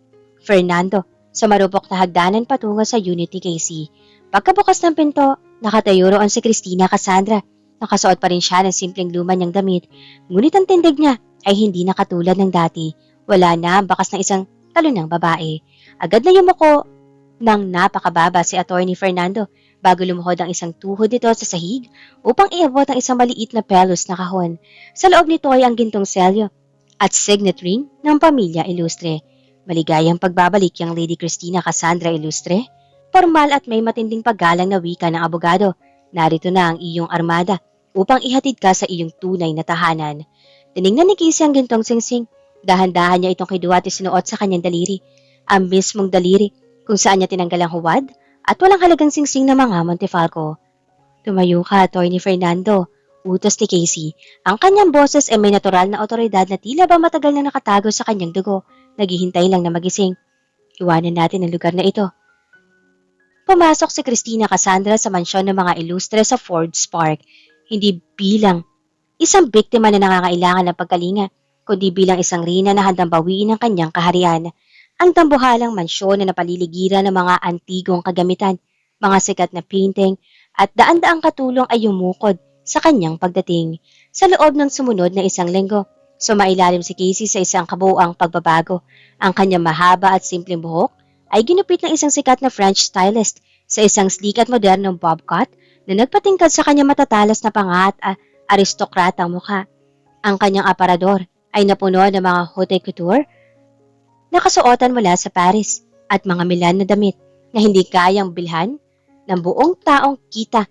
Fernando sa marupok na hagdanan patungo sa unit ni Casey. Pagkabukas ng pinto, nakatayo roon si Christina Cassandra. Nakasuot pa rin siya ng simpleng luma niyang damit, ngunit ang tindig niya ay hindi na katulad ng dati. Wala na ang bakas ng isang talon ng babae. Agad na yumuko ng napakababa si Attorney Fernando bago lumuhod ang isang tuhod nito sa sahig upang iabot ang isang maliit na pelos na kahon. Sa loob nito ay ang gintong selyo at signet ring ng pamilya Ilustre. Maligayang pagbabalik yang Lady Christina Cassandra Ilustre. Formal at may matinding paggalang na wika ng abogado. Narito na ang iyong armada upang ihatid ka sa iyong tunay na tahanan. Tiningnan ni Casey ang gintong singsing. Dahan-dahan niya itong kiduwa at isinuot sa kanyang daliri. Ang mismong daliri kung saan niya tinanggal ang huwad at walang halagang singsing na mga Montefalco. Tumayo ka, Attorney Fernando. Utos ni Casey. Ang kanyang boses ay may natural na otoridad na tila ba matagal na nakatago sa kanyang dugo. Naghihintay lang na magising. Iwanan natin ang lugar na ito. Pumasok si Christina Cassandra sa mansyon ng mga Ilustre sa Fords Park, hindi bilang isang biktima na nangangailangan ng pagkalinga, kundi bilang isang reyna na handang bawiin ang kanyang kaharian. Ang tambuhalang mansyon na napaliligiran ng mga antigong kagamitan, mga sikat na painting, at daan-daang katulong ay yumukod sa kanyang pagdating. Sa loob ng sumunod na isang linggo, sumailalim si Casey sa isang kabuuang pagbabago. Ang kanyang mahaba at simpleng buhok ay ginupit ng isang sikat na French stylist sa isang sleek at modernong bob cut na nagpatingkad sa kanyang matatalas na panga at aristokratang mukha. Ang kanyang aparador ay napuno ng mga haute couture na kasuotan mula sa Paris at mga Milan na damit na hindi kayang bilhan ng buong taong kita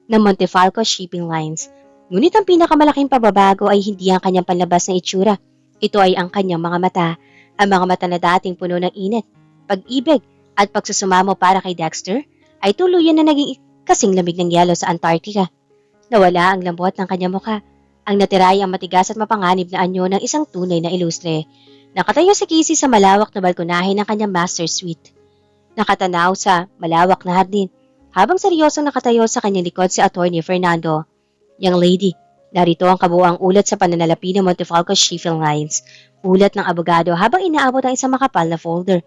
ng Montefalco Shipping Lines. Ngunit ang pinakamalaking pagbabago ay hindi ang kanyang panlabas na itsura. Ito ay ang kanyang mga mata, ang mga mata na dating puno ng init, pag-ibig at pagsusumamo para kay Dexter ay tuluyan na naging kasing lamig ng yelo sa Antarctica. Nawala ang lambot ng kanyang mukha. Ang natira ay ang matigas at mapanganib na anyo ng isang tunay na Ilustre. Nakatayo si Casey sa malawak na balkonahe ng kanyang master suite. Nakatanaw sa malawak na hardin, habang seryosong nakatayo sa kanyang likod si Attorney Fernando. Young lady, narito ang kabuuang ulat sa pananalapi ng Montefalco Shipping Lines. Ulat ng abogado habang inaabot ang isang makapal na folder.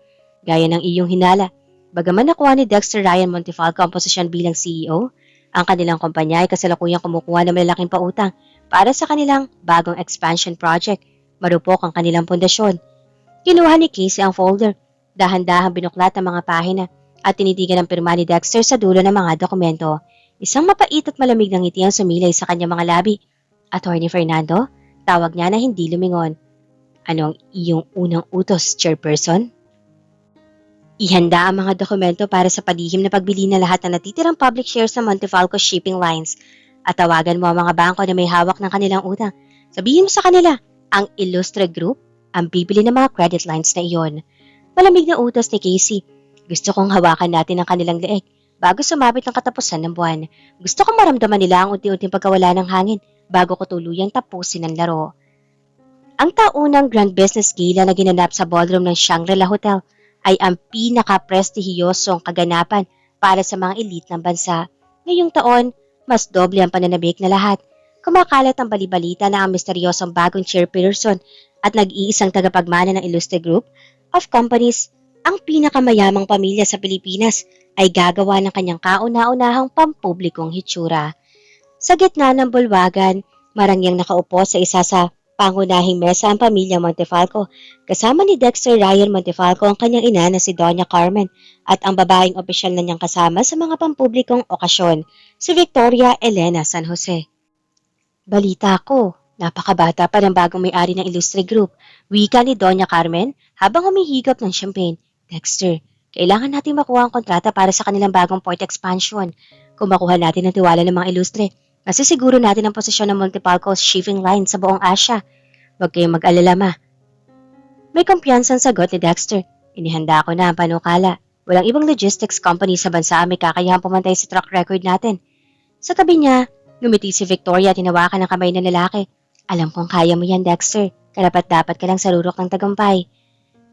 Gaya ng iyong hinala, bagaman nakuha ni Dexter Ryan Montefalco ang posisyon bilang CEO, ang kanilang kumpanya ay kasalukuyang kumukuha ng malalaking pautang para sa kanilang bagong expansion project. Marupok ang kanilang pundasyon. Kinuha ni Casey ang folder, dahan-dahang binuklat ang mga pahina at tinitigan ang pirma ni Dexter sa dulo ng mga dokumento. Isang mapait at malamig ng ngiti ang sumilay sa kanyang mga labi. Attorney Fernando, tawag niya na hindi lumingon. Ano ang iyong unang utos, Chairperson? Ihanda ang mga dokumento para sa palihim na pagbili na lahat ng natitirang public shares sa Montefalco Shipping Lines at tawagan mo ang mga bangko na may hawak ng kanilang utang. Sabihin mo sa kanila, ang Ilustre Group ang bibili ng mga credit lines na iyon. Malamig na utos ni Casey. Gusto kong hawakan natin ang kanilang leeg bago sumabit ang katapusan ng buwan. Gusto kong maramdaman nila ang unti-unting pagkawala ng hangin bago ko tuluyang tapusin ang laro. Ang taunang Grand Business Gala na ginanap sa ballroom ng Shangri-La Hotel ay ang pinaka-prestihiyosong kaganapan para sa mga elite ng bansa. Ngayong taon, mas doble ang pananabik na lahat. Kumakalat ang balibalita na ang misteryosong bagong chairperson at nag-iisang tagapagmana ng Ilustre Group of Companies, ang pinakamayamang pamilya sa Pilipinas, ay gagawa ng kanyang kauna-unahang pampublikong hitsura. Sa gitna ng bulwagan, marangyang nakaupo sa isa sa pangunahing mesa ang pamilya Montefalco, kasama ni Dexter Ryan Montefalco ang kanyang ina na si Doña Carmen at ang babaeng opisyal na niyang kasama sa mga pampublikong okasyon, si Victoria Elena San Jose. Balita ko, napakabata pa ng bagong may-ari ng Ilustre Group, wika ni Doña Carmen habang humihigop ng champagne. Dexter, kailangan natin makuha ang kontrata para sa kanilang bagong port expansion. Kung makuha natin ang tiwala ng mga Ilustre, masisiguro natin ang posisyon ng Montefalco Shipping Line sa buong Asia. Huwag kayong mag-alala, ma. May kumpiyansang sagot ni Dexter. Inihanda ko na ang panukala. Walang ibang logistics company sa bansa may kakayahang pumantay sa track record natin. Sa tabi niya, ngumiti si Victoria at hinawakan ang kamay ng lalaki. Alam kong kaya mo yan, Dexter. Karapat-dapat ka lang sa rurok ng tagumpay.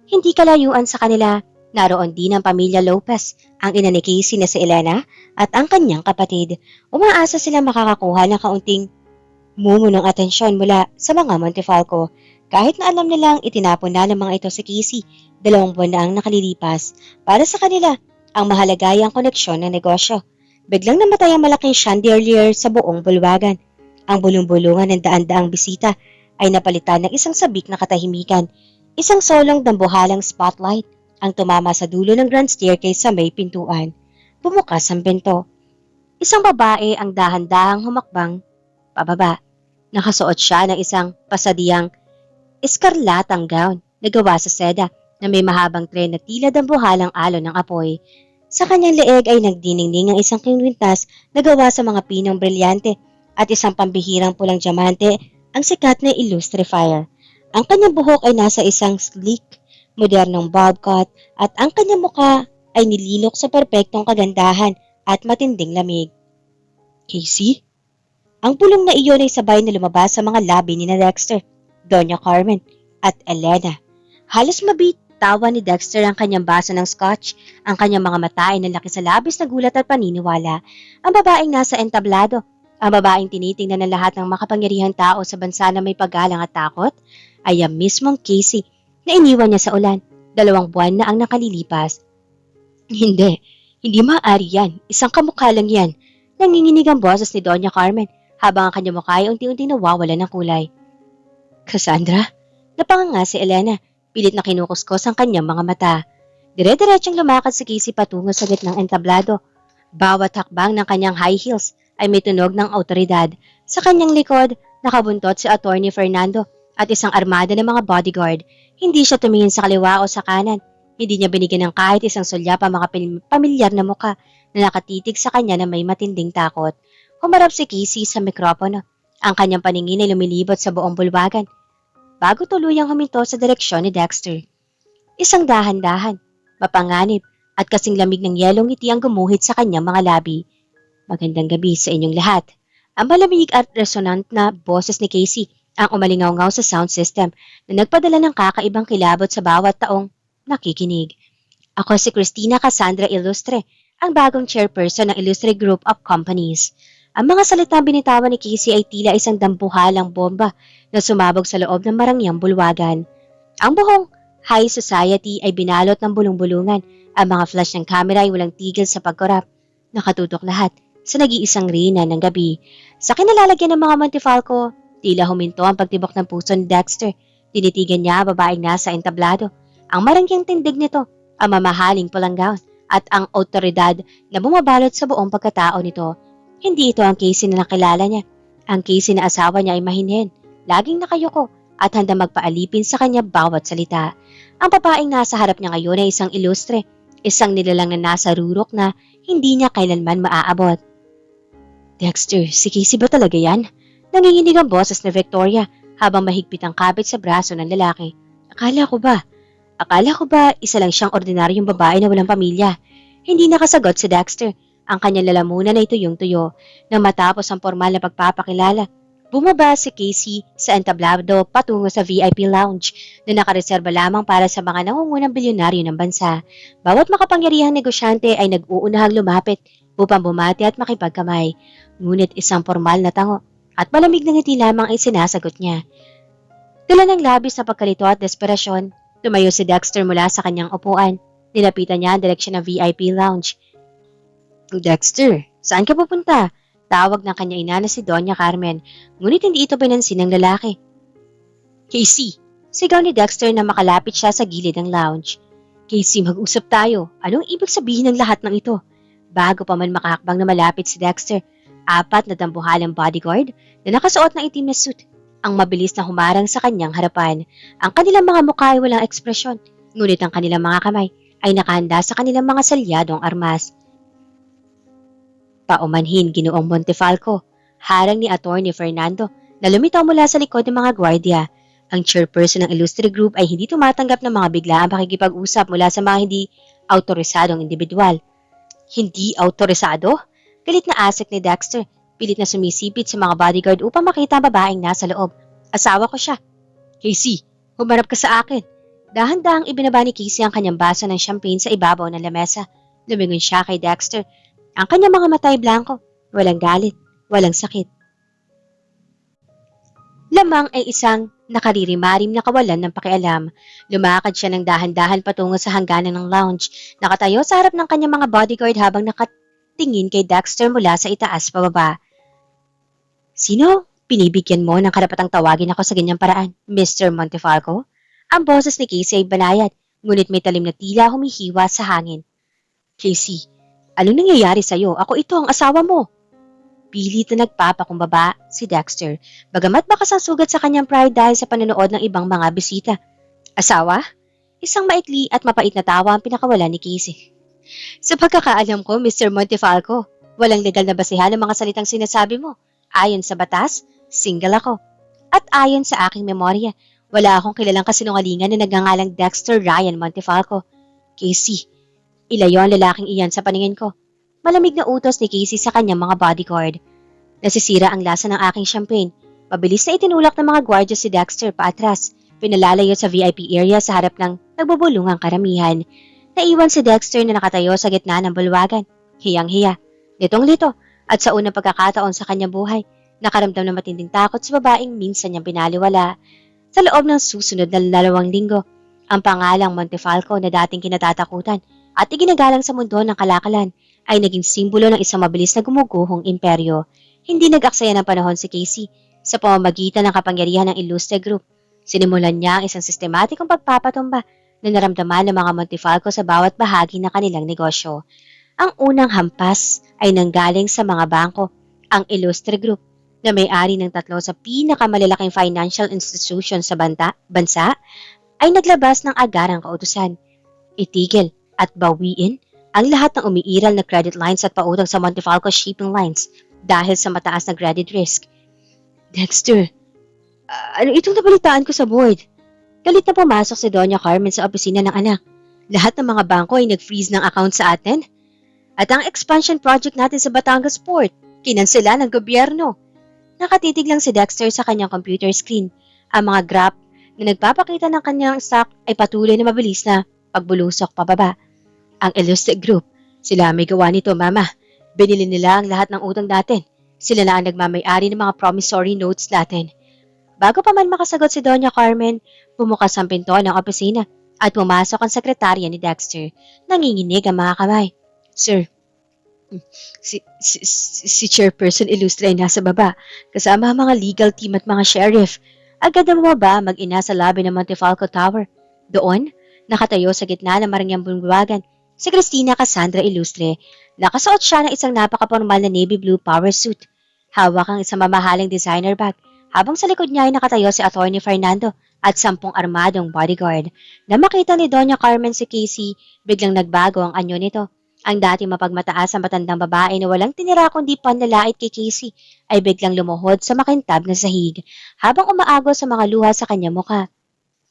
Hindi kalayuan sa kanila. Naroon din ang pamilya Lopez, ang ina ni Casey na si Elena at ang kanyang kapatid. Umaasa sila makakakuha ng kaunting Mumu ng atensyon mula sa mga Montefalco kahit na alam nilang itinapon na ng mga ito si Casey 2 buwan na ang nakalilipas. Para sa kanila, ang mahalagayang koneksyon ng negosyo. Biglang namatay ang malaking chandelier sa buong bulwagan. Ang bulong-bulungan ng daan-daang bisita ay napalitan ng isang sabik na katahimikan. Isang solong dambuhalang spotlight ang tumama sa dulo ng grand staircase sa may pintuan. Bumukas ang pinto. Isang babae ang dahan-dahang humakbang pababa. Nakasuot siya ng isang pasadiyang eskarlatang gown na gawa sa seda na may mahabang tren na tila dambuhalang alon ng apoy. Sa kanyang leeg ay nagdiningning ang isang kwintas na gawa sa mga pinong brilyante at isang pambihirang pulang diamante ang sikat na illustrifier. Ang kanyang buhok ay nasa isang sleek, modernong bob cut at ang kanyang mukha ay nililok sa perpektong kagandahan at matinding lamig. Casey? Ang bulong na iyon ay sabay na lumabas sa mga labi ni Dexter, Doña Carmen at Elena. Halos mabitawan ni Dexter ang kanyang baso ng scotch, ang kanyang mga mata ay nalaki sa labis na gulat at paniniwala. Ang babaeng nasa entablado, ang babaeng tinitingnan ng lahat ng makapangyarihang tao sa bansa na may paggalang at takot, ay ang mismong Casey na iniwan niya sa ulan. 2 buwan na ang nakalilipas. Hindi maaari yan. Isang kamukha lang yan. Nanginginig ang boses ni Doña Carmen habang ang kanyang mukha ay unti-unti nawawala ng kulay. Cassandra? Napanganga si Elena, pilit na kinukuskos ang kanyang mga mata. Dire-diretsyong lumakad si Casey patungo sa gitnang entablado. Bawat hakbang ng kanyang high heels ay may tunog ng autoridad. Sa kanyang likod, nakabuntot si Attorney Fernando at isang armada ng mga bodyguard. Hindi siya tumingin sa kaliwa o sa kanan. Hindi niya binigyan ng kahit isang sulyap ang mga pamilyar na muka na nakatitig sa kanya na may matinding takot. Humarap si Casey sa mikropono. Ang kanyang paningin ay lumilibot sa buong bulwagan bago tuluyang huminto sa direksyon ni Dexter. Isang dahan-dahan, mapanganib at kasing lamig ng yelong ngiti ang gumuhit sa kanyang mga labi. Magandang gabi sa inyong lahat. Ang malamig at resonant na boses ni Casey ang umalingaw-ngaw sa sound system na nagpadala ng kakaibang kilabot sa bawat taong nakikinig. Ako si Christina Cassandra Illustre, ang bagong chairperson ng Illustre Group of Companies. Ang mga salitang binitawan ni Casey ay tila isang dambuhalang bomba na sumabog sa loob ng marangyang bulwagan. Ang buong high society ay binalot ng bulong-bulungan. Ang mga flash ng camera ay walang tigil sa pagkurap. Nakatutok lahat sa nag-iisang reyna ng gabi. Sa kinalalagyan ng mga Montefalco, tila huminto ang pagtibok ng puso ni Dexter. Tinitigan niya ang babaeng nasa entablado. Ang marangyang tindig nito, ang mamahaling pulang gown, at ang otoridad na bumabalot sa buong pagkatao nito. Hindi ito ang Casey na nakilala niya. Ang Casey na asawa niya ay mahinhin, laging nakayuko, at handa magpaalipin sa kanya bawat salita. Ang babaeng nasa harap niya ngayon ay isang ilustre, isang nilalang na nasa rurok na hindi niya kailanman maaabot. Dexter, si Casey ba talaga yan? Nanginginig ang boses ni Victoria habang mahigpit ang kabit sa braso ng lalaki. Akala ko ba isa lang siyang ordinaryong babae na walang pamilya? Hindi nakasagot si Dexter. Ang kanyang lalamunan ay tuyong-tuyo. Nang matapos ang formal na pagpapakilala, bumaba si Casey sa entablado patungo sa VIP lounge na nakareserba lamang para sa mga nangungunang bilyonaryo ng bansa. Bawat makapangyarihang negosyante ay nag-uunahang lumapit upang bumati at makipagkamay. Ngunit isang formal na tango at malamig na ngiti lamang ay sinasagot niya. Dala ng labis na pagkalito at desperasyon, tumayo si Dexter mula sa kanyang upuan. Nilapitan niya ang direksyon ng VIP lounge. Dexter, saan ka pupunta? Tawag ng kanya ina na si Doña Carmen, ngunit hindi ito pinansin ng lalaki. Casey, sigaw ni Dexter na makalapit siya sa gilid ng lounge. Casey, mag-usap tayo. Anong ibig sabihin ng lahat ng ito? Bago pa man makahakbang na malapit si Dexter, 4 na dambuhalang bodyguard na nakasuot ng itim na suit ang mabilis na humarang sa kanyang harapan. Ang kanilang mga mukha ay walang ekspresyon, ngunit ang kanilang mga kamay ay nakahanda sa kanilang mga salyadong armas. Paumanhin, Ginoong Montefalco, harang ni Attorney Fernando na lumitaw mula sa likod ng mga gwardiya. Ang chairperson ng Illustre Group ay hindi tumatanggap ng mga biglaang pakikipag-usap mula sa mga hindi autorisadong individual. Hindi autorisado? Galit na asik ni Dexter, pilit na sumisipit sa mga bodyguard upang makita ang babaeng nasa loob. Asawa ko siya. Casey, humarap ka sa akin. Dahan-dahang ibinaba ni Casey ang kanyang baso ng champagne sa ibabaw ng lamesa. Lumingon siya kay Dexter. Ang kanyang mga mata ay blanco, walang galit, walang sakit. Lamang ay isang nakaririmarim na kawalan ng pakialam. Lumakad siya ng dahan-dahan patungo sa hangganan ng lounge. Nakatayo sa harap ng kanyang mga bodyguard habang nakatingin kay Dexter mula sa itaas pababa. Sino? Pinibigyan mo ng karapatang tawagin ako sa ganyang paraan, Mr. Montefalco? Ang boses ni Casey ay banayad, ngunit may talim na tila humihiwa sa hangin. Casey, anong nangyayari sa'yo? Ako ito, ang asawa mo. Pilit na nagpapakumbaba si Dexter, bagamat bakas ang sugat sa kanyang pride dahil sa panonood ng ibang mga bisita. Asawa? Isang maikli at mapait na tawa ang pinakawalan ni Casey. Sa pagkakaalam ko, Mr. Montefalco, walang legal na basehan ang mga salitang sinasabi mo. Ayon sa batas, single ako. At ayon sa aking memorya, wala akong kilalang kasinungalingan na nagngangalang Dexter Ryan Montefalco. Casey, ilayo ang lalaking iyan sa paningin ko. Malamig na utos ni Casey sa kanyang mga bodyguard. Nasisira ang lasa ng aking champagne. Mabilis na itinulak ng mga gwardiya si Dexter paatras. Pinalalayo sa VIP area sa harap ng nagbubulungang karamihan. Naiwan si Dexter na nakatayo sa gitna ng bulwagan. Hiyang-hiya, litong-lito, at sa unang pagkakataon sa kanyang buhay, nakaramdam ng matinding takot sa babaeng minsan niyang binaliwala. Sa loob ng susunod na 2 linggo, ang pangalang Montefalco na dating kinatatakutan at iginagalang sa mundo ng kalakalan ay naging simbolo ng isang mabilis na gumuguhong imperyo. Hindi nag-aksaya ng panahon si Casey sa pamamagitan ng kapangyarihan ng Illustre Group. Sinimulan niya ang isang sistematikong pagpapatumba na naramdaman ng mga Montefalco sa bawat bahagi ng kanilang negosyo. Ang unang hampas ay nanggaling sa mga bangko, ang Illustre Group, na may-ari ng 3 sa pinakamalalaking financial institution sa bansa, ay naglabas ng agarang kautusan. Itigil at bawiin ang lahat ng umiiral na credit lines at pautang sa Montefalco Shipping Lines dahil sa mataas na credit risk. Dexter, ano itong nabalitaan ko sa board? Galit na pumasok si Doña Carmen sa opisina ng anak. Lahat ng mga bangko ay nag-freeze ng account sa atin. At ang expansion project natin sa Batangas Port, kinansela ng gobyerno. Nakatitig lang si Dexter sa kanyang computer screen. Ang mga graph na nagpapakita ng kanyang stock ay patuloy na mabilis na pagbulusok pababa. Ang Illustre Group, sila may gawa nito, Mama. Binili nila ang lahat ng utang natin. Sila na ang nagmamay-ari ng mga promissory notes natin. Bago pa man makasagot si Doña Carmen, bumukas ang pinto ng opisina at pumasok ang sekretarya ni Dexter. Nanginginig ang mga kamay. Sir, si Chairperson Illustre ay nasa baba, kasama ang mga legal team at mga sheriff. Agad na bumaba mag-ina sa lobby ng Montefalco Tower. Doon, nakatayo sa gitna ng marangyang bulwagan, si Cristina Cassandra Illustre. Nakasuot siya ng isang napakapormal na navy blue power suit. Hawak ang isang mamahaling designer bag, habang sa likod niya ay nakatayo si Attorney Fernando at 10 armadong bodyguard. Na makita ni Doña Carmen si Casey, biglang nagbago ang anyo nito. Ang dating mapagmataas ang matandang babae na walang tinira kundi panlalait kay Casey ay biglang lumuhod sa makintab na sahig habang umaagos sa mga luha sa kanyang mukha.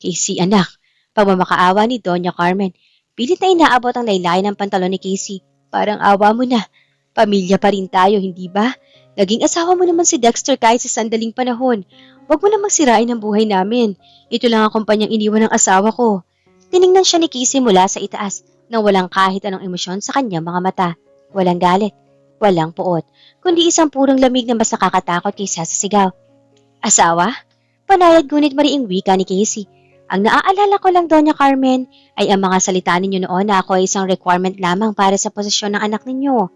Casey, anak, pagmamakaawa ni Doña Carmen, pilit na inaabot ang laylayan ng pantalon ni Casey. Parang awa mo na. Pamilya pa rin tayo, hindi ba? Naging asawa mo naman si Dexter kahit sa sandaling panahon. Huwag mo namang sirain ang buhay namin. Ito lang ang kumpanyang iniwan ng asawa ko. Tiningnan siya ni Casey mula sa itaas nang walang kahit anong emosyon sa kanyang mga mata. Walang galit, walang puot, kundi isang purong lamig na mas nakakatakot kaysa sa sigaw. Asawa? Panayad ngunit mariing wika ni Casey. Ang naaalala ko lang, Doña Carmen, ay ang mga salita ninyo noon na ako ay isang requirement lamang para sa posisyon ng anak ninyo.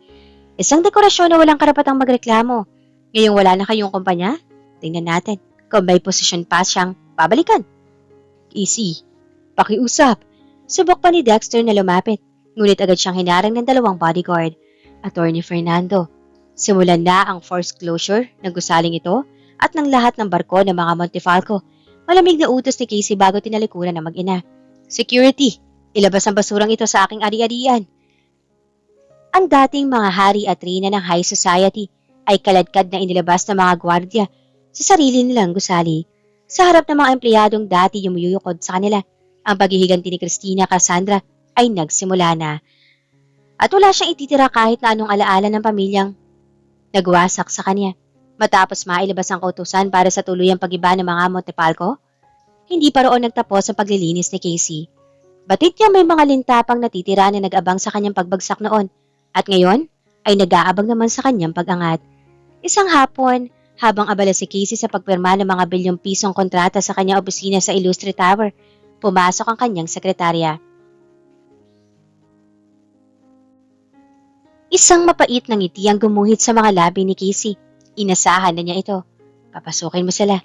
Isang dekorasyon na walang karapatang magreklamo. Ngayong wala na kayong kumpanya, tingnan natin kung may posisyon pa siyang babalikan. Casey, pakiusap. Subok pa ni Dexter na lumapit, ngunit agad siyang hinarang ng 2 bodyguard. Attorney Fernando, simulan na ang forced closure ng gusaling ito at ng lahat ng barko ng mga Montefalco. Malamig na utos ni Casey bago tinalikuran ng mag-ina. Security, ilabas ang basurang ito sa aking ari-arian. Ang dating mga hari at reyna ng high society ay kaladkad na inilabas ng mga gwardya sa sarili nilang gusali. Sa harap ng mga empleyadong dati yumuyukod sa kanila, ang paghihiganti ni Cristina Cassandra ay nagsimula na. At wala siyang ititira kahit na anong alaala ng pamilyang nagwasak sa kanya. Matapos mailabas ang kautusan para sa tuluyang pag-iba ng mga Montefalco, hindi pa roon nagtapos ang paglilinis ni Casey. Batid niya may mga lintapang natitira na nag-abang sa kanyang pagbagsak noon at ngayon ay nag-aabang naman sa kanyang pag-angat. Isang hapon, Habang abala si Casey sa pagpirma ng mga bilyong pisong kontrata sa kanyang opisina sa Illustre Tower, pumasok ang kanyang sekretarya. Isang mapait na ngiti ang gumuhit sa mga labi ni Casey. Inasahan na niya ito. Papasukin mo sila.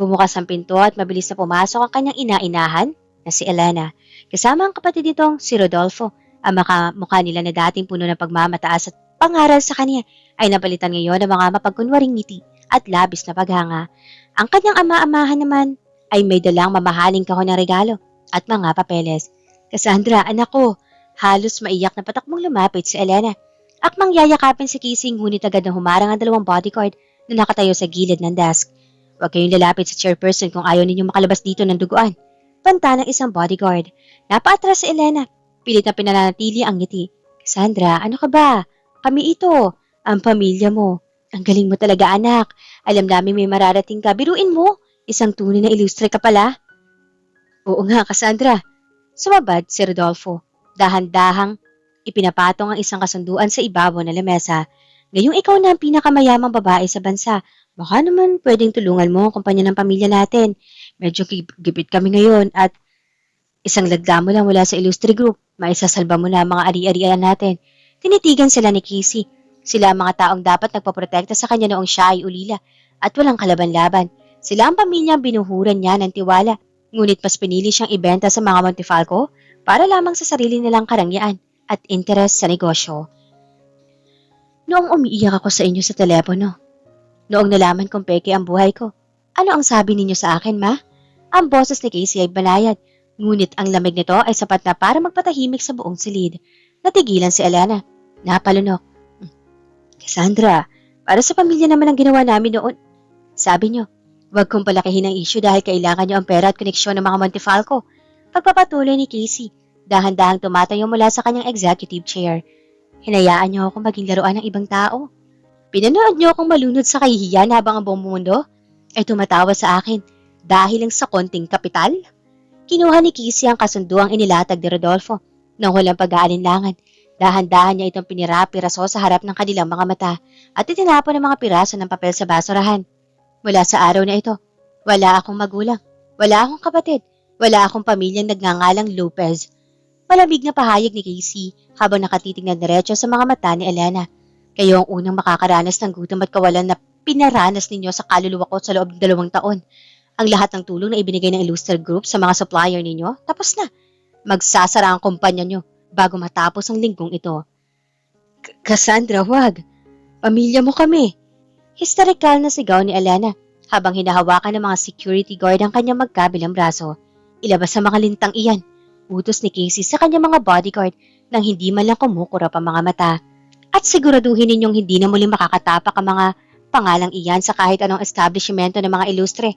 Bumukas ang pinto at mabilis na pumasok ang kanyang ina-inahan na si Elena. Kasama ang kapatid nitong si Rodolfo. Ang mukha nila na dating puno ng pagmamataas at pangaral sa kanya ay napalitan ngayon ng mga mapagkunwaring ngiti at labis na paghanga. Ang kanyang ama-amahan naman ay may dalang mamahaling kahon ng regalo at mga papeles. Cassandra, anak ko, halos maiyak na patakbong lumapit si Elena. Akmang yayakapin si Casey ngunit agad na humarang ang dalawang bodyguard na nakatayo sa gilid ng desk. Huwag kayong lalapit sa chairperson kung ayaw ninyong makalabas dito ng duguan. Banta ng isang bodyguard. Napaatras si Elena. Pilit na pinananatili ang ngiti. Cassandra, ano ka ba? Kami ito. Ang pamilya mo. Ang galing mo talaga, anak. Alam namin may mararating ka. Biruin mo. Isang tunay na ilustre ka pala. Oo nga, Cassandra. Sumabad si Rodolfo. Dahan-dahang ipinapatong ang isang kasunduan sa ibabaw ng lamesa. Ngayong ikaw na ang pinakamayamang babae sa bansa, baka naman pwedeng tulungan mo ang kumpanya ng pamilya natin. Medyo gipit kami ngayon at isang lagda mo lang mula sa Illustre Group, maisasalba mo na ang mga ari-arian natin. Tinitigan sila ni Casey. Sila ang mga taong dapat nagpaprotekta sa kanya noong siya ay ulila at walang kalaban-laban. Sila ang pamilyang binuhuran niya ng tiwala, ngunit mas pinili siyang ibenta sa mga Montefalco para lamang sa sarili nilang karangyaan at interes sa negosyo. Noong umiiyak ako sa inyo sa telepono, noong nalaman kong peke ang buhay ko, ano ang sabi ninyo sa akin, ma? Ang boses ni Casey ay banayad, ngunit ang lamig nito ay sapat na para magpatahimik sa buong silid. Natigilan si Elena. Napalunok. Cassandra, para sa pamilya naman ang ginawa namin noon. Sabi niyo, huwag kong palakihin ang issue dahil kailangan niyo ang pera at koneksyon ng mga Montefalco. Pagpapatuloy ni Casey, dahan-dahang tumatayo mula sa kanyang executive chair. Hinayaan niyo akong maging laruan ng ibang tao. Pinanood niyo akong malunod sa kahihiyan habang ang buong mundo ay tumatawa sa akin dahil lang sa konting kapital. Kinuha ni Casey ang kasunduang inilatag ni Rodolfo nang walang pag-aalinlangan. Dahan-dahan niya itong pinira-piraso sa harap ng kanilang mga mata at itinapon ang mga piraso ng papel sa basurahan. Mula sa araw na ito, wala akong magulang, wala akong kapatid, wala akong pamilyang nagngangalang Lopez. Malamig na pahayag ni Casey habang nakatitig na diretso sa mga mata ni Elena. Kayo ang unang makakaranas ng gutom at kawalan na pinaranas ninyo sa kaluluwa ko sa loob ng 2 taon. Ang lahat ng tulong na ibinigay ng Illustre Group sa mga supplier ninyo, tapos na. Magsasara ang kumpanya nyo bago matapos ang linggong ito. Cassandra, wag. Pamilya mo kami. Hysterical na sigaw ni Elena habang hinahawakan ng mga security guard ang kanyang magkabilang braso. Ilabas sa mga lintang iyan. Utos ni Casey sa kanyang mga bodyguard nang hindi man lang kumukurap ang mga mata. At siguraduhin ninyong hindi na muling makakatapak ang mga pangalang iyan sa kahit anong establishmento ng mga Illustre.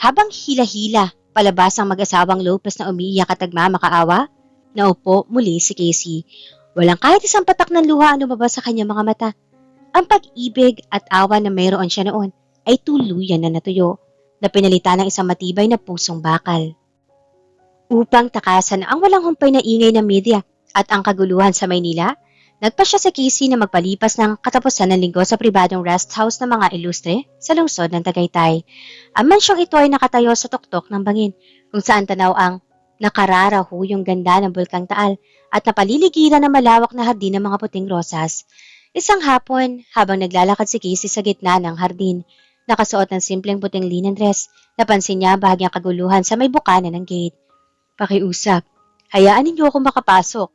Habang hila-hila, palabas ang mag-asawang Lopez na umiiyak at nagmamakaawa, naupo muli si Casey. Walang kahit isang patak ng luha ang lumabas sa kanyang mga mata. Ang pag-ibig at awa na mayroon siya noon ay tuluyan na natuyo, na pinalitan ng isang matibay na pusong bakal. Upang takasan ang walang humpay na ingay ng media at ang kaguluhan sa Maynila, nagpasya si Casey na magpalipas ng katapusan ng linggo sa pribadong rest house ng mga Illustre sa lungsod ng Tagaytay. Ang mansyong ito ay nakatayo sa tuktok ng bangin, kung saan tanaw ang nakararahuyong ganda ng Bulkang Taal at napaliligiran ng malawak na hardin ng mga puting rosas. Isang hapon, habang naglalakad si Casey sa gitna ng hardin, nakasuot ng simpleng puting linen dress, napansin niya bahagyang kaguluhan sa may bukana ng gate. Pakiusap. Hayaan ninyo akong makapasok.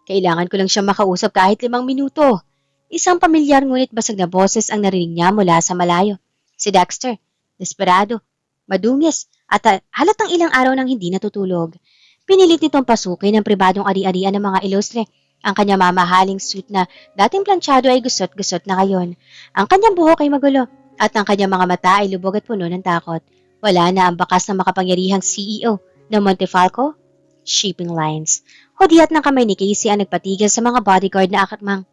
Kailangan ko lang siyang makausap kahit 5 minuto. Isang pamilyar ngunit basag na boses ang narinig niya mula sa malayo. Si Dexter, desperado, madungis at halatang ilang araw nang hindi natutulog. Pinilit nitong pasukin ang pribadong ari-arian ng mga Illustre. Ang kanyang mamahaling suit na dating planchado ay gusot-gusot na ngayon. Ang kanyang buhok ay magulo at ang kanyang mga mata ay lubog at puno ng takot. Wala na ang bakas ng makapangyarihang CEO ng Montefalco Shipping Lines. Hudyat ng kamay ni Casey ang nagpatigil sa mga bodyguard na akatmang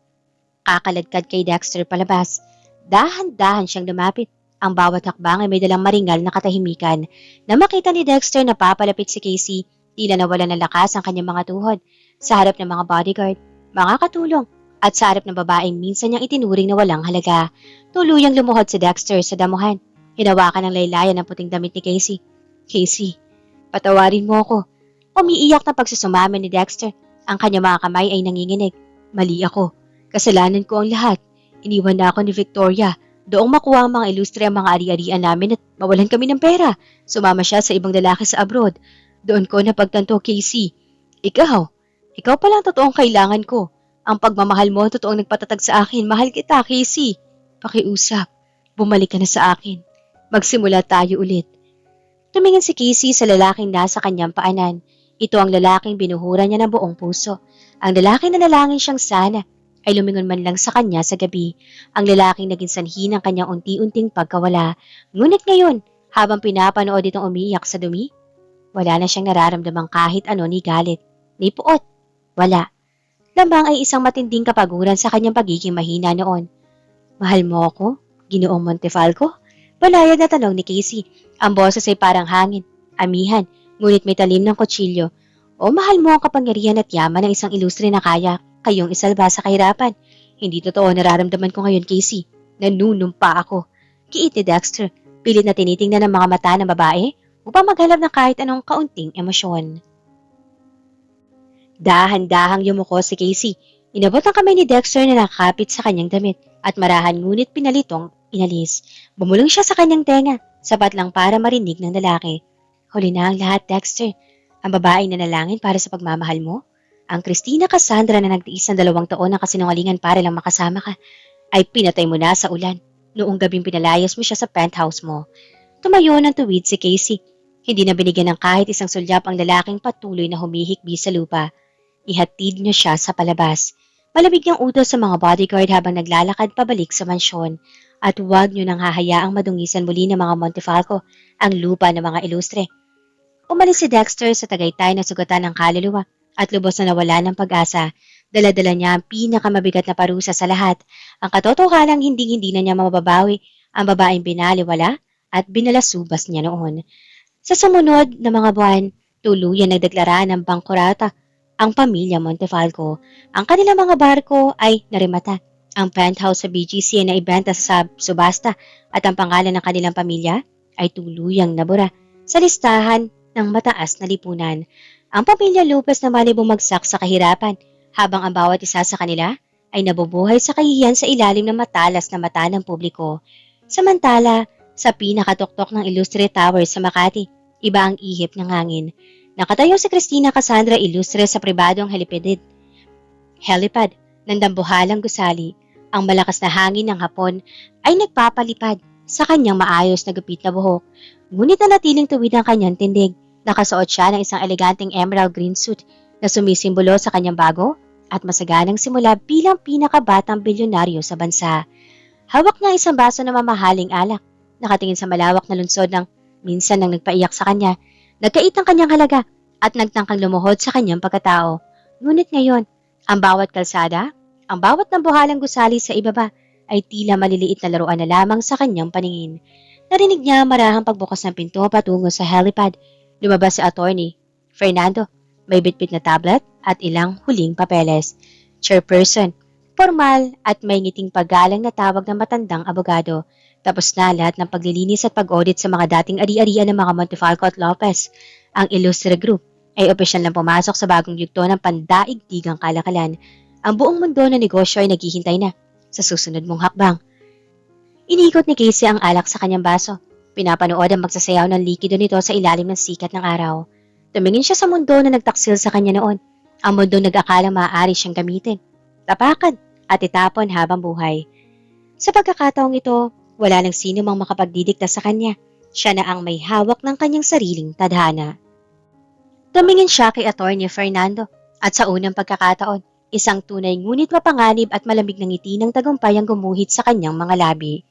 kakaladkad kay Dexter palabas. Dahan-dahan siyang lumapit. Ang bawat hakbang ay may dalang maringal na katahimikan. Na makita ni Dexter na papalapit si Casey, tila nawala ng lakas ang kanyang mga tuhod. Sa harap ng mga bodyguard, mga katulong, At sa harap ng babaeng minsan niyang itinuring na walang halaga, tuluyang lumuhod si Dexter sa damuhan. Hinawakan ng laylayan ng puting damit ni Casey. Casey, patawarin mo ako. Umiiyak na pagsusumama ni Dexter. Ang kanyang mga kamay ay nanginginig. Mali ako. Kasalanan ko ang lahat. Iniwan na ako ni Victoria. Doong makuha ang mga ilustre ang mga ari-arian namin at mawalan kami ng pera. Sumama siya sa ibang lalaki sa abroad. Doon ko napagtanto, Casey. Ikaw pala ang totoong kailangan ko. Ang pagmamahal mo ang totoong nagpatatag sa akin. Mahal kita, Casey. Pakiusap. Bumalik ka na sa akin. Magsimula tayo ulit. Tumingin si Casey sa lalaking nasa kanyang paanan. Ito ang lalaking binuhuran niya ng buong puso. Ang lalaking nanalangin siyang sana ay lumingon man lang sa kanya sa gabi. Ang lalaking naging sanhi ng kanyang unti-unting pagkawala. Ngunit ngayon, habang pinapanood itong umiiyak sa dumi, wala na siyang nararamdamang kahit ano ni galit, ni puot. Wala. Lamang ay isang matinding kapaguran sa kanyang pagiging mahina noon. Mahal mo ako, Ginoong Montefalco? Balayad na tanong ni Casey. Ang boses ay parang hangin, amihan, ngunit may talim ng kutsilyo. O mahal mo ang kapangyarihan at yaman ng isang ilustre na kaya kayong isalba sa kahirapan. Hindi totoo nararamdaman ko ngayon, Casey. Nanunumpa ako. Kiit ni Dexter, pilit na tinitingnan ng mga mata ng babae upang maghanap ng kahit anong kaunting emosyon. Dahan-dahang yumuko si Casey. Inabot ang kamay ni Dexter na nakakapit sa kanyang damit at marahan ngunit pinalitong inalis. Bumulong siya sa kanyang tenga, sapat lang para marinig ng lalaki. Huli na ang lahat, Dexter. Ang babaeng nanalangin para sa pagmamahal mo, ang Cristina Cassandra na nagtiis ng 2 taon ng kasinungalingan para lang makasama ka, ay pinatay mo na sa ulan noong gabing pinalayas mo siya sa penthouse mo. Tumayo ng tuwid si Casey. Hindi na binigyan ng kahit isang sulyap ang lalaking patuloy na humihikbi sa lupa. Ihatid niya siya sa palabas. Malamig niyang utos sa mga bodyguard habang naglalakad pabalik sa mansyon. At huwag niyo nang hahayaang madungisan muli ng mga Montefalco ang lupa ng mga ilustre. Umalis si Dexter sa Tagaytay na sugatan ng kaluluwa at lubos na nawala ng pag-asa. Dala-dala niya ang pinakamabigat na parusa sa lahat. Ang katotohanang hindi na niya mababawi ang babaeng binaliwala at binalasubas niya noon. Sa sumunod na mga buwan, tuluyan nagdeklara ng bangkorata ang pamilya Montefalco. Ang kanilang mga barko ay narimata. Ang penthouse sa BGC ay naibenta sa subasta at ang pangalan ng kanilang pamilya ay tuluyang nabura sa listahan ng mataas na lipunan. Ang pamilya Lopez naman ay bumagsak sa kahirapan habang ang bawat isa sa kanila ay nabubuhay sa kahihiyan sa ilalim ng matalas na mata ng publiko. Samantala, sa pinakatuktok ng Illustre Tower sa Makati, iba ang ihip ng hangin. Nakatayo si Cristina Cassandra Illustre sa pribadong helipad ng dambuhalang gusali. Ang malakas na hangin ng hapon ay nagpapalipad sa kanyang maayos na gupit na buhok. Ngunit nanatiling tuwid ang kanyang tindig. Nakasuot siya ng isang eleganteng emerald green suit na sumisimbolo sa kanyang bago at masaganang simula bilang pinakabatang bilyonaryo sa bansa. Hawak niya isang baso na mamahaling alak. Nakatingin sa malawak na lunsod ng minsan nang nagpaiyak sa kanya. Nagkait ang kanyang halaga at nagtangkang lumuhod sa kanyang pagkatao. Ngunit ngayon, ang bawat kalsada, ang bawat nambuhalang gusali sa ibaba ay tila maliliit na laruan na lamang sa kanyang paningin. Narinig niya marahang pagbukas ng pinto patungo sa helipad. Lumabas si Attorney Fernando, may bitbit na tablet at ilang huling papeles. Chairperson, formal at may ngiting paggalang na tawag ng matandang abogado. Tapos na lahat ng paglilinis at pag-audit sa mga dating ari-arian ng mga Montefalco at Lopez. Ang Illustre Group ay opisyal na pumasok sa bagong yugto ng pandaigdigang kalakalan. Ang buong mundo na negosyo ay naghihintay na sa susunod mong hakbang. Iniikot ni Casey ang alak sa kanyang baso. Pinapanood ang magsasayaw ng likido nito sa ilalim ng sikat ng araw. Tumingin siya sa mundo na nagtaksil sa kanya noon. Ang mundo nag-akala maaari siyang gamitin, tapakan at itapon habang buhay. Sa pagkakataong ito, wala nang sino mang makapagdidikta sa kanya. Siya na ang may hawak ng kanyang sariling tadhana. Tumingin siya kay Attorney Fernando at sa unang pagkakataon, isang tunay ngunit mapanganib at malamig na ngiti ng tagumpay ang gumuhit sa kanyang mga labi.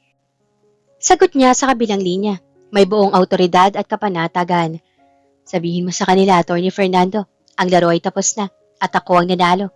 Sagot niya sa kabilang linya, may buong autoridad at kapanatagan. Sabihin mo sa kanila, Attorney Fernando, ang laro ay tapos na at ako ang nanalo.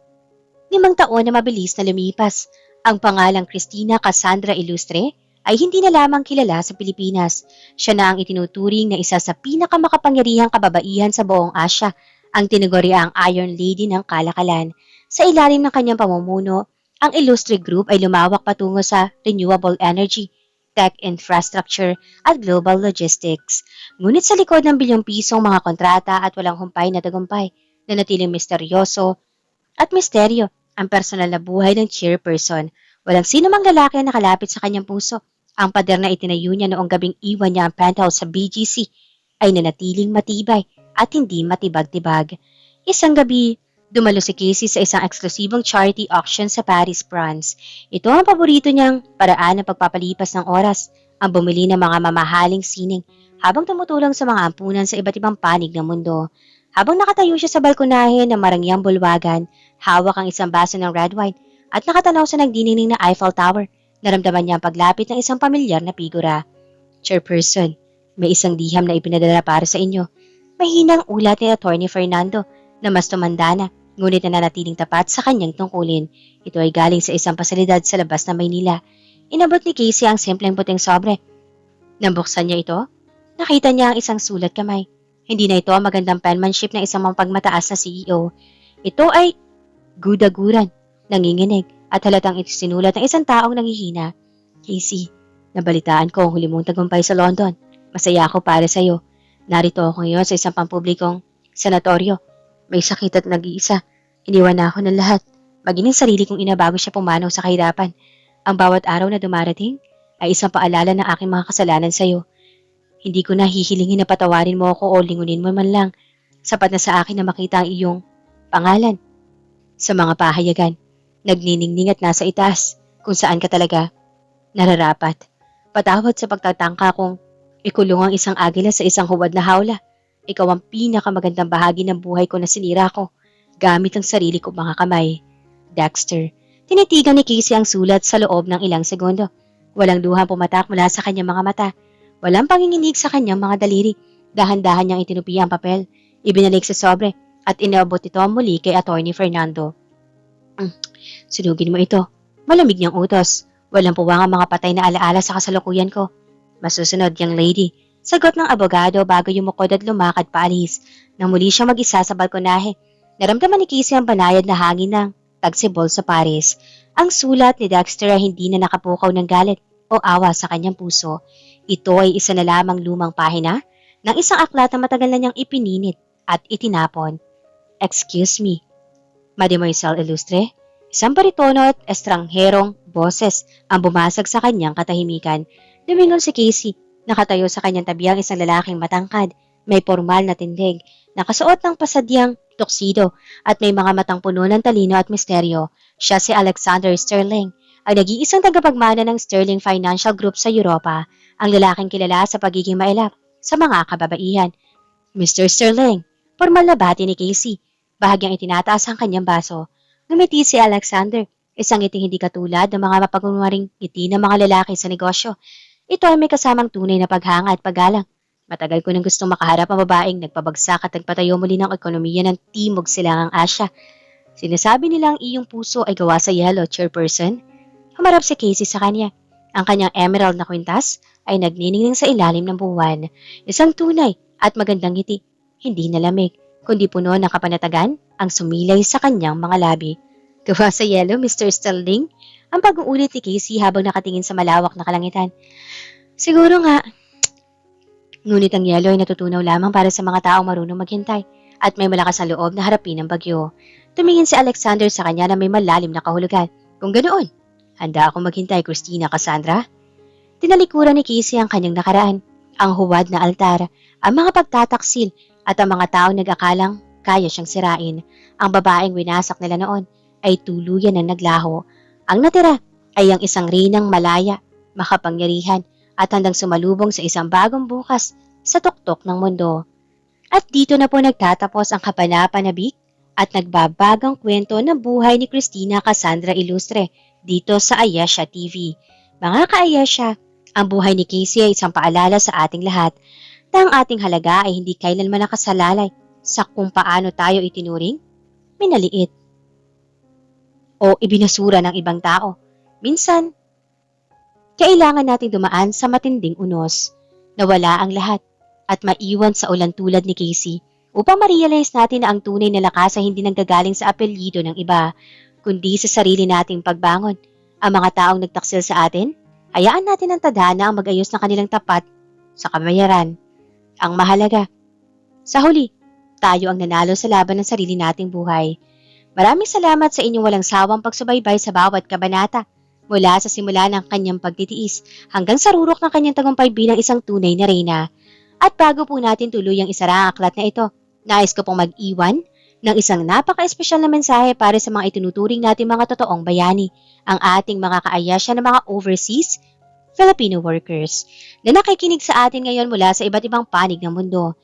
5 taon na mabilis na lumipas, ang pangalang Cristina Cassandra Illustre ay hindi na lamang kilala sa Pilipinas. Siya na ang itinuturing na isa sa pinakamakapangyarihang kababaihan sa buong Asya, ang tinaguriang Iron Lady ng kalakalan. Sa ilalim ng kanyang pamumuno, Ang Illustre Group ay lumawak patungo sa renewable energy, tech infrastructure at global logistics. Ngunit sa likod ng bilyong pisong mga kontrata at walang humpay na tagumpay, nanatiling misteryoso at misteryo ang personal na buhay ng chairperson. Walang sino mang lalaki ang nakalapit sa kanyang puso. Ang pader na itinayo niya noong gabing iwan niya ang penthouse sa BGC ay nanatiling matibay at hindi matibag-tibag. Isang gabi, dumalo si Casey sa isang eksklusibong charity auction sa Paris, France. Ito ang paborito niyang paraan ng pagpapalipas ng oras, ang bumili ng mga mamahaling sining habang tumutulong sa mga ampunan sa iba't ibang panig ng mundo. Habang nakatayo siya sa balkonahe ng marangyang bulwagan, hawak ang isang baso ng red wine at nakatanaw sa nagdinining na Eiffel Tower, naramdaman niya ang paglapit ng isang pamilyar na figura. Chairperson, may isang liham na ipinadala para sa inyo. Mahinang ulat ni Attorney Fernando na mas tumanda na, ngunit nananatiling tapat sa kanyang tungkulin. Ito ay galing sa isang pasilidad sa labas ng Maynila. Inabot ni Casey ang simpleng puting sobre. Nang buksan niya ito, nakita niya ang isang sulat kamay. Hindi na ito ang magandang penmanship ng isang mapagmataas na CEO. Ito ay gudaguran, nanginginig at halatang sinulat ng isang taong nangihina. Casey, nabalitaan ko ang huli mong tagumpay sa London. Masaya ako para sa iyo. Narito ako ngayon sa isang pampublikong sanatoryo. May sakit at nag-iisa. Iniwan na ako ng lahat. Maging ang sarili kong ina bago siya pumanaw sa kahirapan. Ang bawat araw na dumarating ay isang paalala ng aking mga kasalanan sa iyo. Hindi ko na hihilingin na patawarin mo ako o lingunin mo man lang. Sapat na sa akin na makita ang iyong pangalan sa mga pahayagan. Nagniningning at nasa itaas kung saan ka talaga nararapat. Patawad sa pagtatangka kong ikulong ang isang agila sa isang huwad na hawla. Ikaw ang pinakamagandang bahagi ng buhay ko na sinira ko gamit ang sarili kong mga kamay. Dexter. Tinitigan ni Casey ang sulat sa loob ng ilang segundo. Walang luhang pumatak mula sa kanyang mga mata. Walang panginginig sa kanyang mga daliri. Dahan-dahan niyang itinupi ang papel. Ibinalik sa sobre at inaabot ito muli kay Attorney Fernando. Sunugin mo ito. Malamig niyang utos. Walang puwang ang mga patay na alaala sa kasalukuyan ko. Masusunod, young lady. Sagot ng abogado bago yumukod at lumakad paalis. Nang muli siyang mag-isa sa balkonahe, naramdaman ni Casey ang banayad na hangin ng tagsibol sa Paris. Ang sulat ni Dexter ay hindi na nakapukaw ng galit o awa sa kanyang puso. Ito ay isa na lamang lumang pahina ng isang aklat na matagal na niyang ipininit at itinapon. Excuse me, Mademoiselle Illustre? Isang baritono at estrangherong boses ang bumasag sa kanyang katahimikan. Lumingon si Casey. Nakatayo sa kanyang tabi ang isang lalaking matangkad, may formal na tindig, nakasuot ng pasadyang tuxedo at may mga matang puno ng talino at misteryo. Siya si Alexander Sterling, ang nag-iisang tagapagmana ng Sterling Financial Group sa Europa, ang lalaking kilala sa pagiging mailap sa mga kababaihan. Mr. Sterling, formal na bati ni Casey. Bahagyang itinataas ang kanyang baso. Ngumiti si Alexander, isang ngiting hindi katulad ng mga mapagkunwaring ngiti ng mga lalaki sa negosyo. Ito ay may kasamang tunay na paghanga at paggalang. Matagal ko nang gustong makaharap ang babaeng nagpabagsak at nagpatayo muli ng ekonomiya ng Timog Silangang Asya. Sinasabi nilang iyong puso ay gawa sa yellow, chairperson. Humarap si Casey sa kanya. Ang kanyang emerald na kwintas ay nagniningning sa ilalim ng buwan. Isang tunay at magandang ngiti. Hindi nalamig, kundi puno ng kapanatagan ang sumilay sa kanyang mga labi. Gawa sa yellow, Mr. Sterling? Ang pag-uulit ni Casey habang nakatingin sa malawak na kalangitan. Siguro nga. Ngunit ang yelo ay natutunaw lamang para sa mga taong marunong maghintay at may malakas na loob na harapin ang bagyo. Tumingin si Alexander sa kanya na may malalim na kahulugan. Kung ganoon, handa akong maghintay, Christina Cassandra. Tinalikuran ni Casey ang kanyang nakaraan, ang huwad na altar, ang mga pagtataksil at ang mga taong nag-akalang kaya siyang sirain. Ang babaeng winasak nila noon ay tuluyan na naglaho. Ang natira ay ang isang reynang malaya, makapangyarihan at handang sumalubong sa isang bagong bukas sa tuktok ng mundo. At dito na po nagtatapos ang kapanapanabik at nagbabagang kwento ng buhay ni Christina Cassandra Illustre dito sa Ayesha TV. Mga ka-Ayesha, ang buhay ni Casey ay isang paalala sa ating lahat na ang ating halaga ay hindi kailanman nakasalalay sa kung paano tayo itinuring, minaliit, o ibinasura ng ibang tao. Minsan, kailangan nating dumaan sa matinding unos, nawala ang lahat, at maiwan sa ulan tulad ni Casey upang ma-realize natin na ang tunay na lakas ay hindi nanggagaling sa apelyido ng iba, kundi sa sarili nating pagbangon. Ang mga taong nagtaksil sa atin, hayaan natin ang tadhana ang mag-ayos ng kanilang tapat sa kamayaran. Ang mahalaga, sa huli, tayo ang nanalo sa laban ng sarili nating buhay. Maraming salamat sa inyong walang sawang pagsubaybay sa bawat kabanata, mula sa simula ng kanyang pagtitiis hanggang sa rurok ng kanyang tagumpay bilang isang tunay na reyna. At bago po natin tuluyang isara ang aklat na ito, nais ko pong mag-iwan ng isang napaka-espesyal na mensahe para sa mga itinuturing natin mga totoong bayani, ang ating mga kaayasya ng mga overseas Filipino workers na nakikinig sa atin ngayon mula sa iba't ibang panig ng mundo.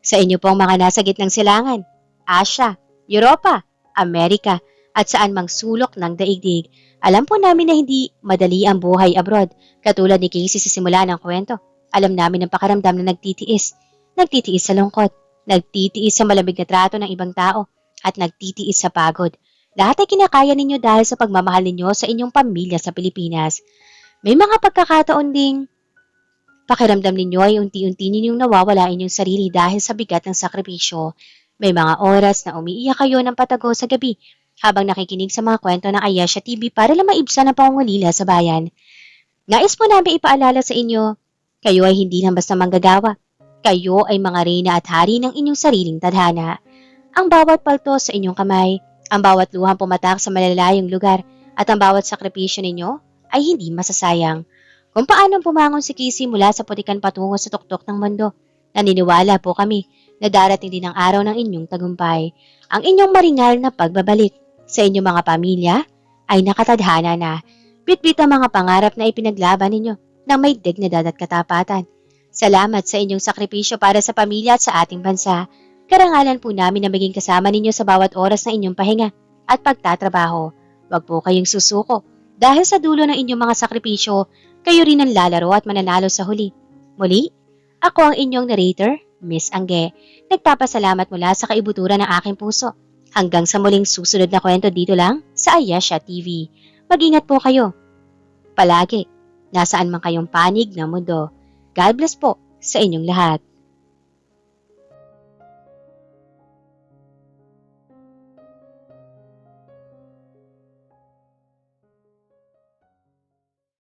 Sa inyo pong mga nasa gitnang silangan, Asia, Europa, Amerika, at saan mang sulok ng daigdig, alam po namin na hindi madali ang buhay abroad. Katulad ni Casey sa simula ng kwento, alam namin ang pakaramdam na nagtitiis sa lungkot, nagtitiis sa malamig na trato ng ibang tao, at nagtitiis sa pagod. Lahat ay kinakaya ninyo dahil sa pagmamahal ninyo sa inyong pamilya sa Pilipinas. May mga pagkakataon ding pakiramdam ninyo ay unti-unti ninyong nawawala inyong sarili dahil sa bigat ng sakripisyo. May mga oras na umiiyak kayo ng patago sa gabi habang nakikinig sa mga kwento ng Ayesha TV para lang maibsan ang pangungulila sa bayan. Nais po namin ipaalala sa inyo, kayo ay hindi lang basta manggagawa. Kayo ay mga reyna at hari ng inyong sariling tadhana. Ang bawat palto sa inyong kamay, ang bawat luhang pumatak sa malalayong lugar, at ang bawat sakripisyo ninyo ay hindi masasayang. Kung paano pumangon si Casey mula sa putikan patungo sa tuktok ng mundo, naniniwala po kami na darating din ang araw ng inyong tagumpay. Ang inyong maringal na pagbabalik sa inyong mga pamilya ay nakatadhana na. Bitbit ang mga pangarap na ipinaglaban ninyo ng may dignidad at katapatan. Salamat sa inyong sakripisyo para sa pamilya at sa ating bansa. Karangalan po namin na maging kasama ninyo sa bawat oras ng inyong pahinga at pagtatrabaho. Huwag po kayong susuko dahil sa dulo ng inyong mga sakripisyo, kayo rin ang lalaro at mananalo sa huli. Muli, ako ang inyong narrator, Miss Angge. Nagpapasalamat mula sa kaibuturan ng aking puso. Hanggang sa muling susunod na kwento dito lang sa Ayesha TV. Mag-ingat po kayo. Palagi, nasaan man kayong panig ng mundo. God bless po sa inyong lahat.